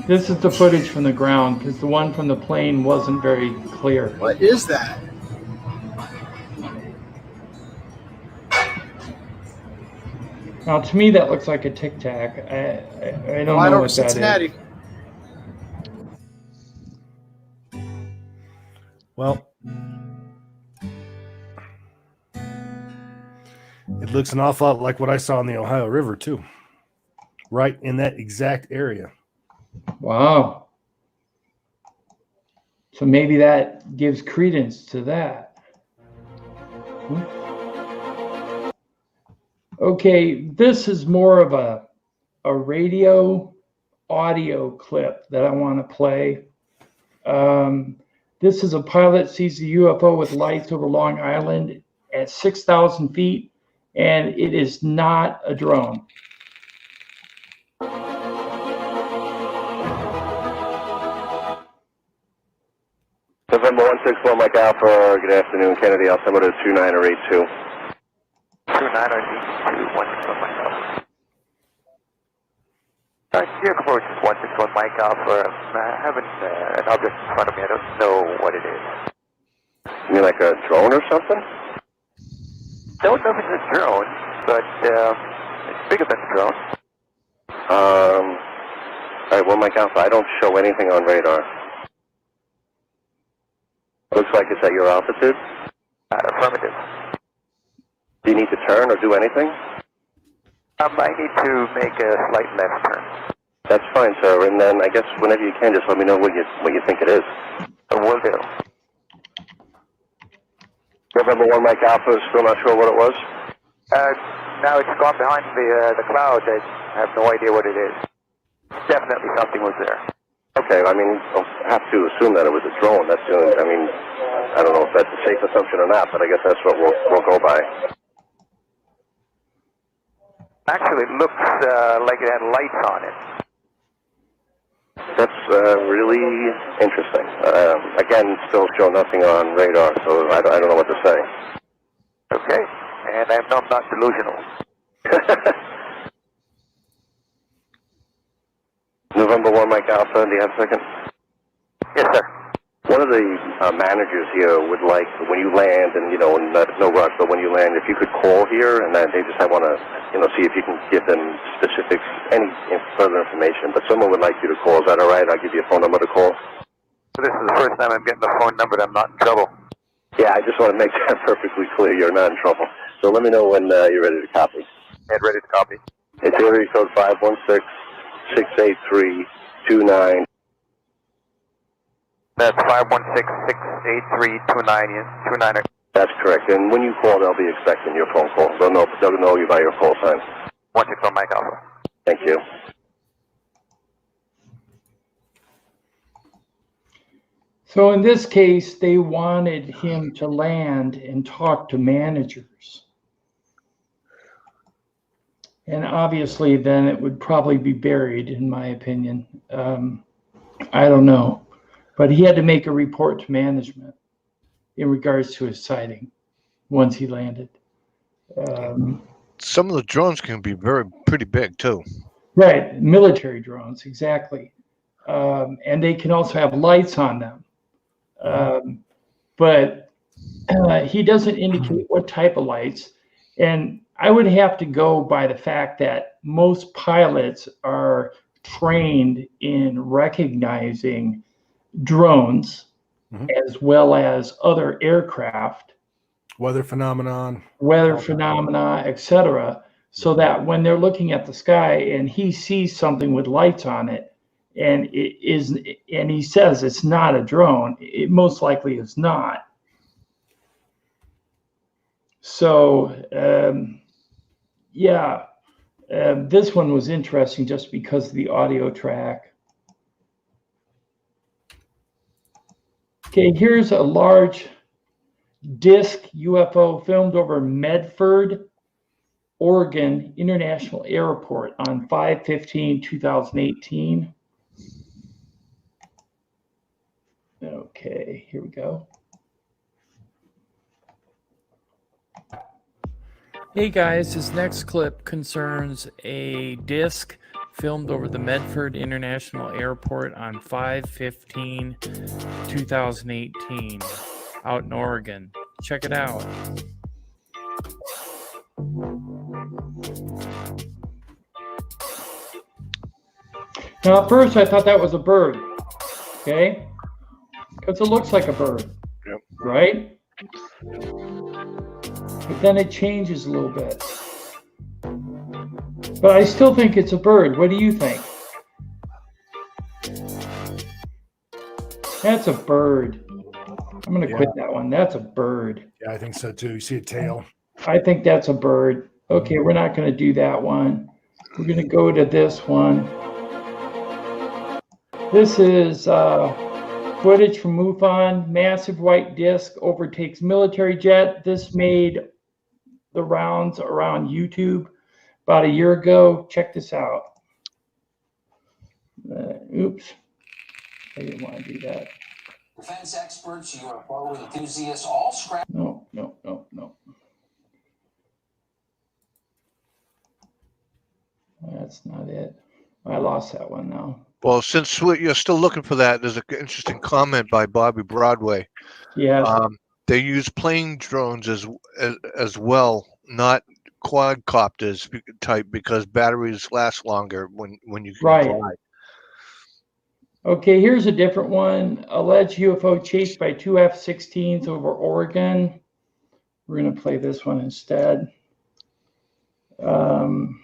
This is the footage from the ground because the one from the plane wasn't very clear. What is that? Now, to me, that looks like a Tic Tac. I don't know what Cincinnati. that is. Well, it looks an awful lot like what I saw in the Ohio River, too. Right in that exact area. Wow. So maybe that gives credence to that. Okay, this is more of a radio audio clip that I want to play. This is a pilot sees a UFO with lights over Long Island at 6,000 feet, and it is not a drone. November 164 Mike Alpha, good afternoon, Kennedy, altimeter 2982. 2982, 164 Mike Alpha. Gear approach 161 Mike Alpha, I haven't an object in front of me, I don't know what it is. You mean like a drone or something? Don't know if it's a drone, but it's bigger than a drone. Alright, well Mike Alpha, I don't show anything on radar. Looks like it's at your altitude? Affirmative. Do you need to turn or do anything? I need to make a slight left turn. That's fine, sir. And then I guess whenever you can, just let me know what you think it is. Will do. November 1 Mike Alpha, still not sure what it was? No, it's gone behind the clouds. I have no idea what it is. Definitely something was there. Okay, I mean, I'll have to assume that it was a drone. That's the only, I mean, I don't know if that's a safe assumption or not, but I guess that's what we'll go by. Actually, it looks like it had lights on it. That's really interesting. Again, still show nothing on radar, so I don't know what to say. Okay, and I'm not delusional. November 1 Mike Alpha, do you have a second? Yes, sir. One of the managers here would like, when you land, and no rush, but when you land, if you could call here, and then they just want to, see if you can give them specifics, any further information. But someone would like you to call. Is that all right? I'll give you a phone number to call. This is the first time I'm getting a phone number that I'm not in trouble. Yeah, I just want to make that perfectly clear. You're not in trouble. So let me know when you're ready to copy. And ready to copy. It's area code 516-683-29. That's 516-683-29. That's correct. And when you call, they'll be expecting your phone call. They'll know you by your call sign. 161 Mike Alpha. Thank you. So in this case, they wanted him to land and talk to managers. And obviously, then it would probably be buried, in my opinion. I don't know. But he had to make a report to management in regards to his sighting once he landed. Some of the drones can be pretty big, too. Right, military drones, exactly. And they can also have lights on them. But he doesn't indicate what type of lights. And I would have to go by the fact that most pilots are trained in recognizing drones as well as other aircraft, weather phenomena, etc., so that when they're looking at the sky and he sees something with lights on it, and he says it's not a drone, it most likely is not. So this one was interesting just because of the audio track. Okay, here's a large disc UFO filmed over Medford, Oregon International Airport on 5/15/2018. Okay, here we go. Hey guys, this next clip concerns a disc filmed over the Medford International Airport on 5/15/2018 out in Oregon. Check it out. Now, at first, I thought that was a bird, okay? Because it looks like a bird, right? But then it changes a little bit. But I still think it's a bird. What do you think? That's a bird. I'm going to quit that one. That's a bird. Yeah, I think so too. You see a tail. I think that's a bird. Okay, we're not going to do that one. We're going to go to this one. This is footage from MUFON. Massive white disc overtakes military jet. This made the rounds around YouTube about a year ago. Check this out. Oops. I didn't want to do that. Defense experts, UFO enthusiasts, all scrap. No. That's not it. I lost that one now. Well, since you're still looking for that, there's an interesting comment by Bobby Broadway. Yeah. They use plane drones as well, not quadcopters type, because batteries last longer when you can fly. Okay, here's a different one. Alleged UFO chased by two F-16s over Oregon. We're going to play this one instead. Scratching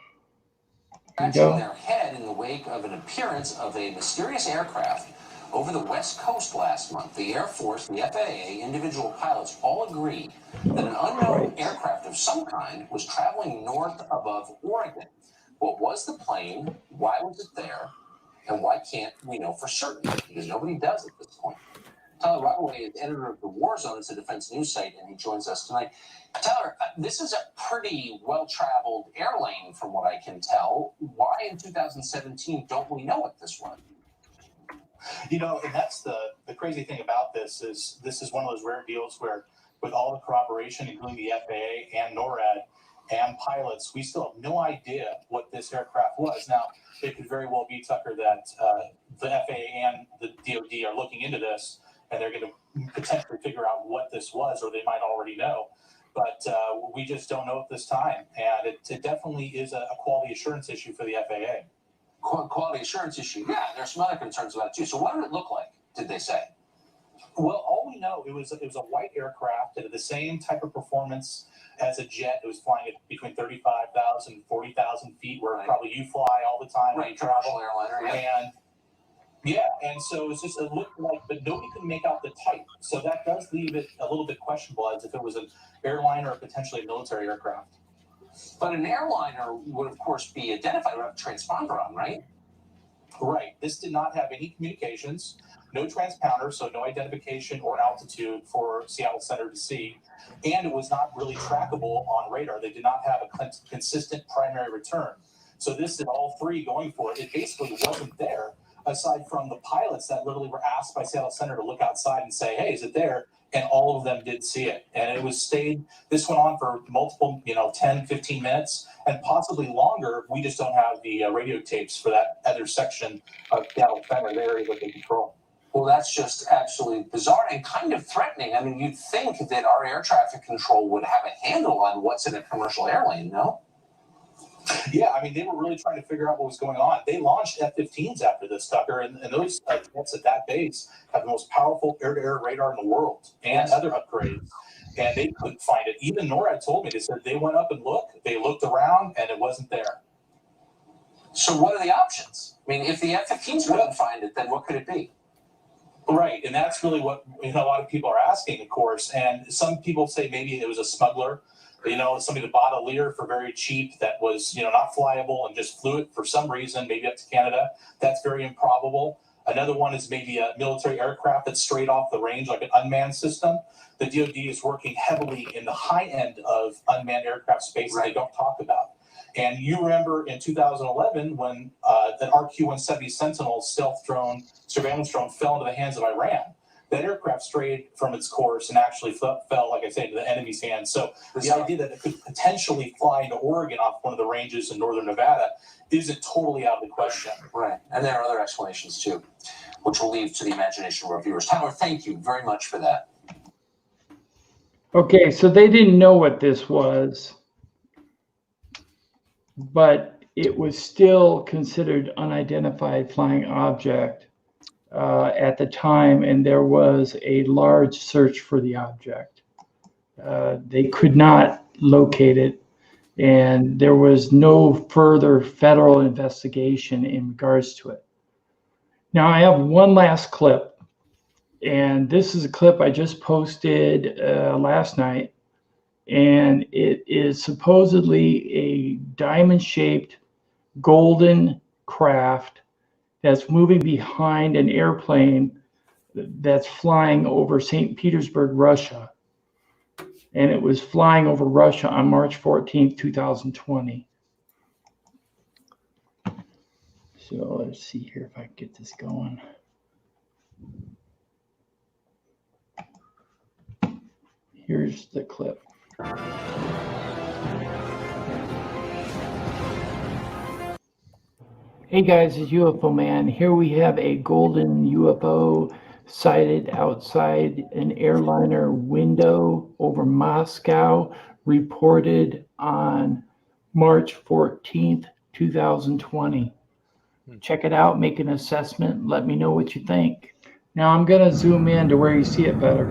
their head in the wake of an appearance of a mysterious aircraft over the West Coast last month. The Air Force, the FAA, individual pilots all agreed that an unknown aircraft of some kind was traveling north above Oregon. What was the plane? Why was it there? And why can't we know for certain? Because nobody does at this point. Tyler Rodaway is editor of The War Zone. It's a defense news site, and he joins us tonight. Tyler, this is a pretty well-traveled air lane from what I can tell. Why in 2017 don't we know what this was? You know, and that's the crazy thing about this is one of those rare deals where with all the corroboration, including the FAA and NORAD and pilots, we still have no idea what this aircraft was. Now, it could very well be, Tucker, that the FAA and the DoD are looking into this, and they're going to potentially figure out what this was, or they might already know. But we just don't know at this time. And it definitely is a quality assurance issue for the FAA. Quality assurance issue. Yeah, there's some other concerns about it too. So what did it look like, did they say? Well, all we know, it was a white aircraft. It had the same type of performance as a jet. It was flying at between 35,000 and 40,000 feet, where probably you fly all the time. Right, commercial airliner, And so it's just, it looked like, but nobody could make out the type. So that does leave it a little bit questionable as if it was an airliner or potentially a military aircraft. But an airliner would, of course, be identified, would have a transponder on, right? Right. This did not have any communications, no transponder, so no identification or altitude for Seattle Center to see. And it was not really trackable on radar. They did not have a consistent primary return. So this did all three going for it. It basically wasn't there, aside from the pilots that literally were asked by Seattle Center to look outside and say, hey, is it there? And all of them did see it. And it was this went on for multiple, 10, 15 minutes, and possibly longer. We just don't have the radio tapes for that other section of Seattle Center, the area that they control. Well, that's just absolutely bizarre and kind of threatening. I mean, you'd think that our air traffic control would have a handle on what's in a commercial airlane, no? Yeah, I mean, they were really trying to figure out what was going on. They launched F-15s after this, Tucker, and those jets at that base have the most powerful air-to-air radar in the world and other upgrades. And they couldn't find it. Even NORAD told me, they said they went up and looked. They looked around, and it wasn't there. So what are the options? I mean, if the F-15s couldn't find it, then what could it be? Right, and that's really what a lot of people are asking, of course. And some people say maybe it was a smuggler, somebody that bought a Lear for very cheap that was, not flyable and just flew it for some reason, maybe up to Canada. That's very improbable. Another one is maybe a military aircraft that's straight off the range, like an unmanned system. The DoD is working heavily in the high end of unmanned aircraft space that they don't talk about. And you remember in 2011 when the RQ-170 Sentinel stealth drone, surveillance drone, fell into the hands of Iran. That aircraft strayed from its course and actually fell, like I say, into the enemy's hands. So the idea that it could potentially fly into Oregon off one of the ranges in northern Nevada isn't totally out of the question. Right, and there are other explanations too, which we'll leave to the imagination of our viewers. Tyler, thank you very much for that. Okay, so they didn't know what this was, but it was still considered unidentified flying object at the time, and there was a large search for the object. They could not locate it, and there was no further federal investigation in regards to it. Now, I have one last clip, and this is a clip I just posted last night, and it is supposedly a diamond-shaped golden craft that's moving behind an airplane that's flying over St. Petersburg, Russia. And it was flying over Russia on March 14th, 2020. So let's see here if I can get this going. Here's the clip. Hey guys, it's UFO Man. Here we have a golden UFO sighted outside an airliner window over Moscow, reported on March 14th, 2020. Check it out, make an assessment, let me know what you think. Now I'm going to zoom in to where you see it better.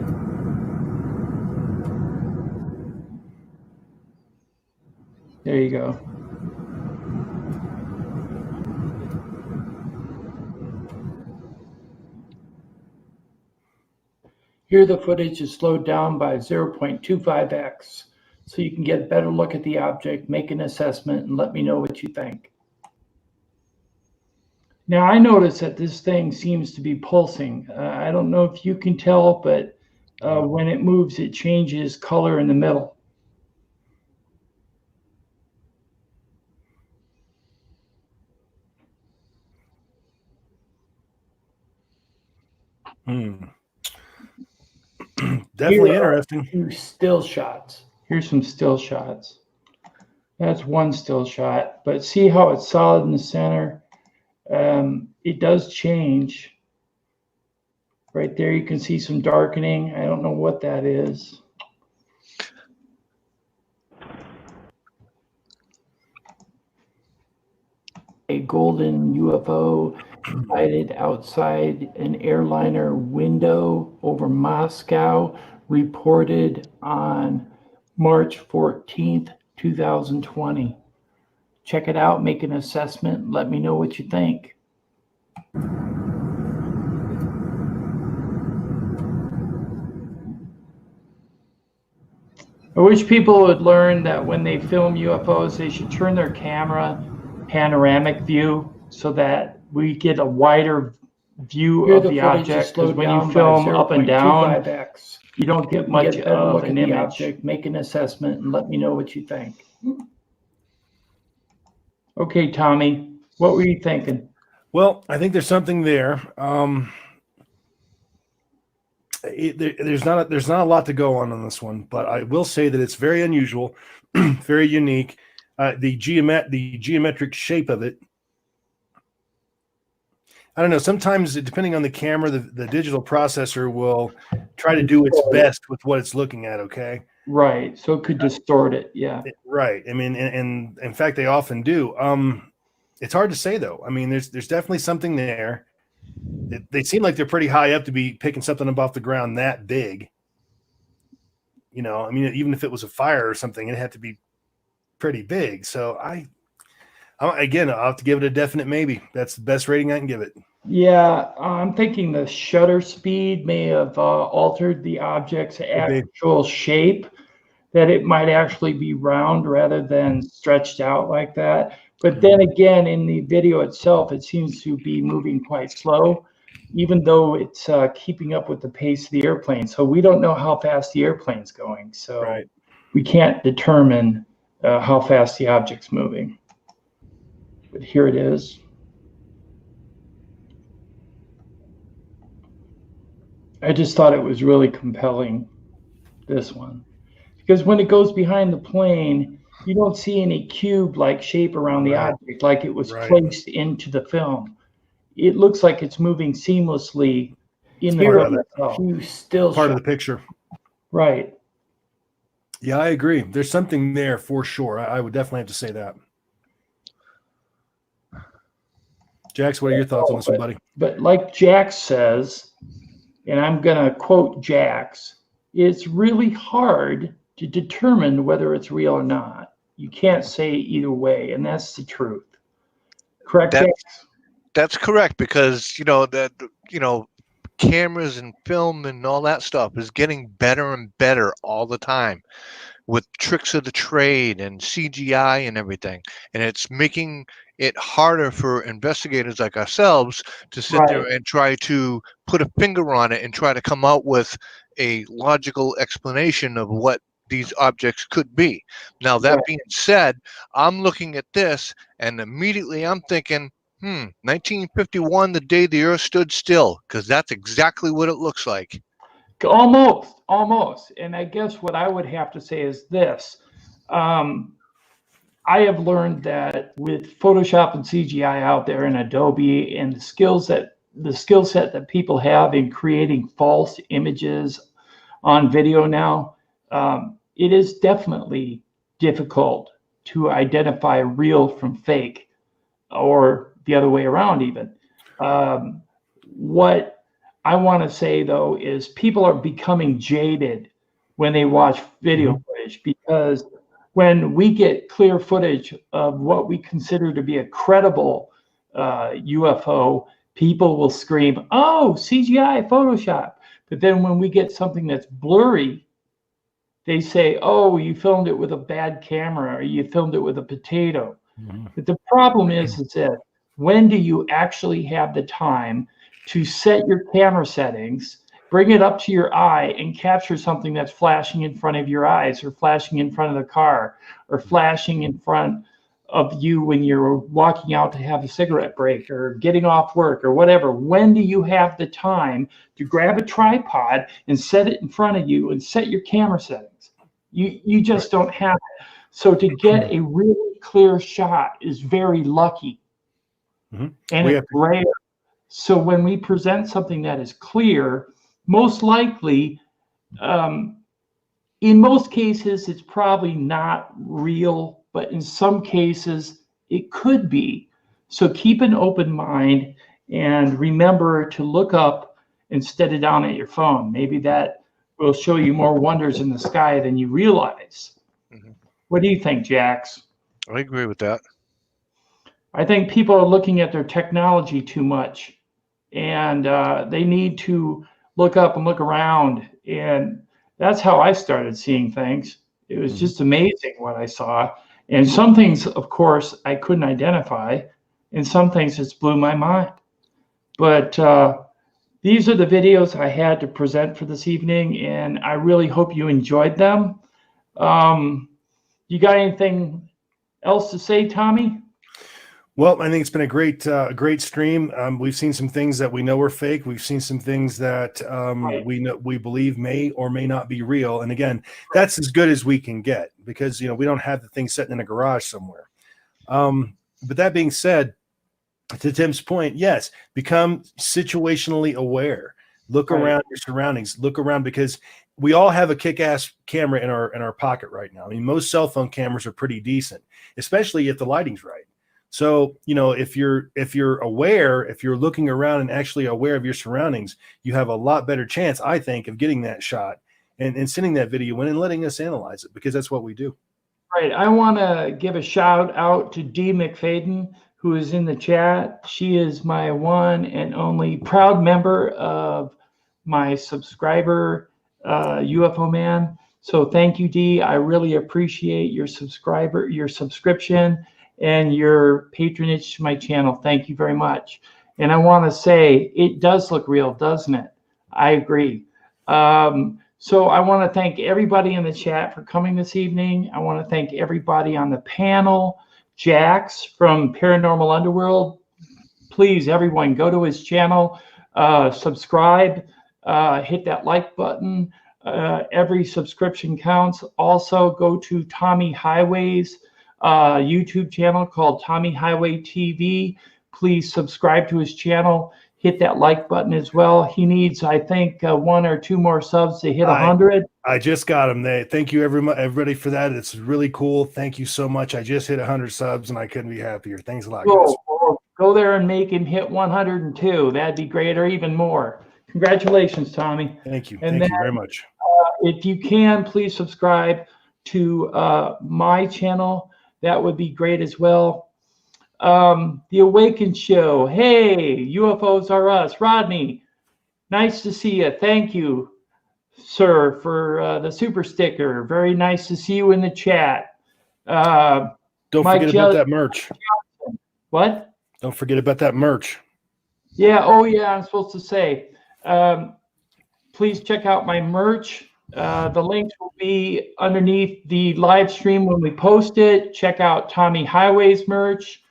There you go. Here the footage is slowed down by 0.25x, so you can get a better look at the object, make an assessment, and let me know what you think. Now I notice that this thing seems to be pulsing. I don't know if you can tell, but when it moves, it changes color in the middle. Definitely interesting. Still shots. Here's some still shots. That's one still shot, but see how it's solid in the center? It does change. Right there, you can see some darkening. I don't know what that is. A golden UFO sighted outside an airliner window over Moscow, reported on March 14th, 2020. Check it out, make an assessment, let me know what you think. I wish people would learn that when they film UFOs, they should turn their camera panoramic view so that we get a wider view of the object, because when you film up and down, you don't get much of an image. Make an assessment and let me know what you think. Okay, Tommy, what were you thinking? Well, I think there's something there. There's not a lot to go on this one, but I will say that it's very unusual, very unique. The geometric shape of it. I don't know. Sometimes, depending on the camera, the digital processor will try to do its best with what it's looking at. Okay. Right. So it could distort it. Yeah. Right. I mean, and in fact, they often do. It's hard to say though. I mean, there's definitely something there. They seem like they're pretty high up to be picking something up off the ground that big. You know, I mean, even if it was a fire or something, it had to be pretty big. So again, I'll have to give it a definite maybe. That's the best rating I can give it. Yeah, I'm thinking the shutter speed may have altered the object's actual shape, that it might actually be round rather than stretched out like that. But then again, in the video itself, it seems to be moving quite slow, even though it's keeping up with the pace of the airplane. So we don't know how fast the airplane's going. So we can't determine how fast the object's moving. But here it is. I just thought it was really compelling, this one. Because when it goes behind the plane, you don't see any cube-like shape around the object like it was placed into the film. It looks like it's moving seamlessly in the film itself. Part of the picture. Right. Yeah, I agree. There's something there for sure. I would definitely have to say that. Jax, what are your thoughts on this one, buddy? But like Jax says, and I'm going to quote Jax, it's really hard to determine whether it's real or not. You can't say either way, and that's the truth. Correct, Jax? That's correct, because cameras and film and all that stuff is getting better and better all the time, with tricks of the trade and CGI and everything, and it's making it harder for investigators like ourselves to sit there and try to put a finger on it and try to come out with a logical explanation of what these objects could be. Now, that being said, I'm looking at this and immediately I'm thinking, 1951, the day the Earth stood still, because that's exactly what it looks like. Almost. And I guess what I would have to say is this. I have learned that with Photoshop and CGI out there and Adobe and the skill set that people have in creating false images on video now, it is definitely difficult to identify real from fake, or the other way around even. What I want to say though is people are becoming jaded when they watch video footage, because when we get clear footage of what we consider to be a credible UFO, people will scream, "Oh, CGI, Photoshop." But then when we get something that's blurry, they say, "Oh, you filmed it with a bad camera, or you filmed it with a potato." But the problem is that when do you actually have the time to set your camera settings, bring it up to your eye, and capture something that's flashing in front of your eyes, or flashing in front of the car, or flashing in front of you when you're walking out to have a cigarette break, or getting off work, or whatever? When do you have the time to grab a tripod and set it in front of you and set your camera settings? You just don't have it. So to get a really clear shot is very lucky. And it's rare. So when we present something that is clear, most likely, in most cases, it's probably not real, but in some cases, it could be. So keep an open mind and remember to look up instead of down at your phone. Maybe that will show you more wonders in the sky than you realize. What do you think, Jax? I agree with that. I think people are looking at their technology too much, and they need to look up and look around. And that's how I started seeing things. It was just amazing what I saw. And some things, of course, I couldn't identify, and some things just blew my mind. But these are the videos I had to present for this evening, and I really hope you enjoyed them. You got anything else to say, Tommy? Well, I think it's been a great stream. We've seen some things that we know are fake. We've seen some things that we believe may or may not be real. And again, that's as good as we can get, because we don't have the thing sitting in a garage somewhere. But that being said, to Tim's point, yes, become situationally aware. Look around your surroundings. Look around, because we all have a kick-ass camera in our pocket right now. I mean, most cell phone cameras are pretty decent, especially if the lighting's right. So, you know, if you're aware, if you're looking around and actually aware of your surroundings, you have a lot better chance, I think, of getting that shot and sending that video in and letting us analyze it, because that's what we do. Right. I want to give a shout out to Dee McFadden, who is in the chat. She is my one and only proud member of my subscriber, UFO Man. So thank you, Dee. I really appreciate your subscription, and your patronage to my channel. Thank you very much. And I want to say, it does look real, doesn't it? I agree. So I want to thank everybody in the chat for coming this evening. I want to thank everybody on the panel. Jax from Paranormal Underworld, please, everyone, go to his channel, subscribe, hit that like button. Every subscription counts. Also, go to Tommy Highway's YouTube channel called Tommy Highway TV. Please subscribe to his channel. Hit that like button as well. He needs, I think, 1 or 2 more subs to hit 100. I just got him. Thank you, everybody, for that. It's really cool. Thank you so much. I just hit 100 subs, and I couldn't be happier. Thanks a lot, guys. Go there and make him hit 102. That'd be great, or even more. Congratulations, Tommy. Thank you. And Thank you very much. If you can, please subscribe to my channel. That would be great as well. The Awakened Show. Hey, UFOs are us. Rodney, nice to see you. Thank you, sir, for the super sticker. Very nice to see you in the chat. Don't forget about that merch. What? Don't forget about that merch. Yeah. Oh, yeah. I'm supposed to say. Please check out my merch. The links will be underneath the live stream when we post it. Check out Tommy Highway's merch.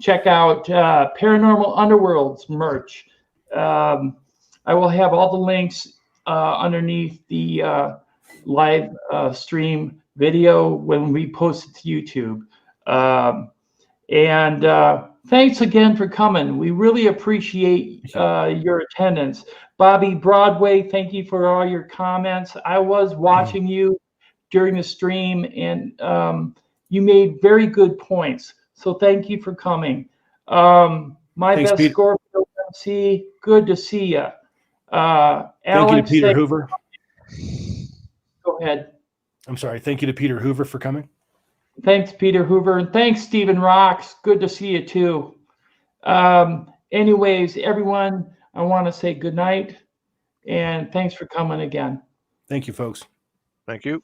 Check out Paranormal Underworld's merch. I will have all the links underneath the live stream video when we post it to YouTube. And thanks again for coming. We really appreciate your attendance. Bobby Broadway, thank you for all your comments. I was watching you during the stream, and you made very good points. So thank you for coming. Thanks, best Peter. Scorpio MC, good to see you. Thank you to Peter Hoover. Go ahead. I'm sorry. Thank you to Peter Hoover for coming. Thanks, Peter Hoover. And thanks, Stephen Rocks. Good to see you too. Anyways, everyone, I want to say good night, and thanks for coming again. Thank you, folks. Thank you.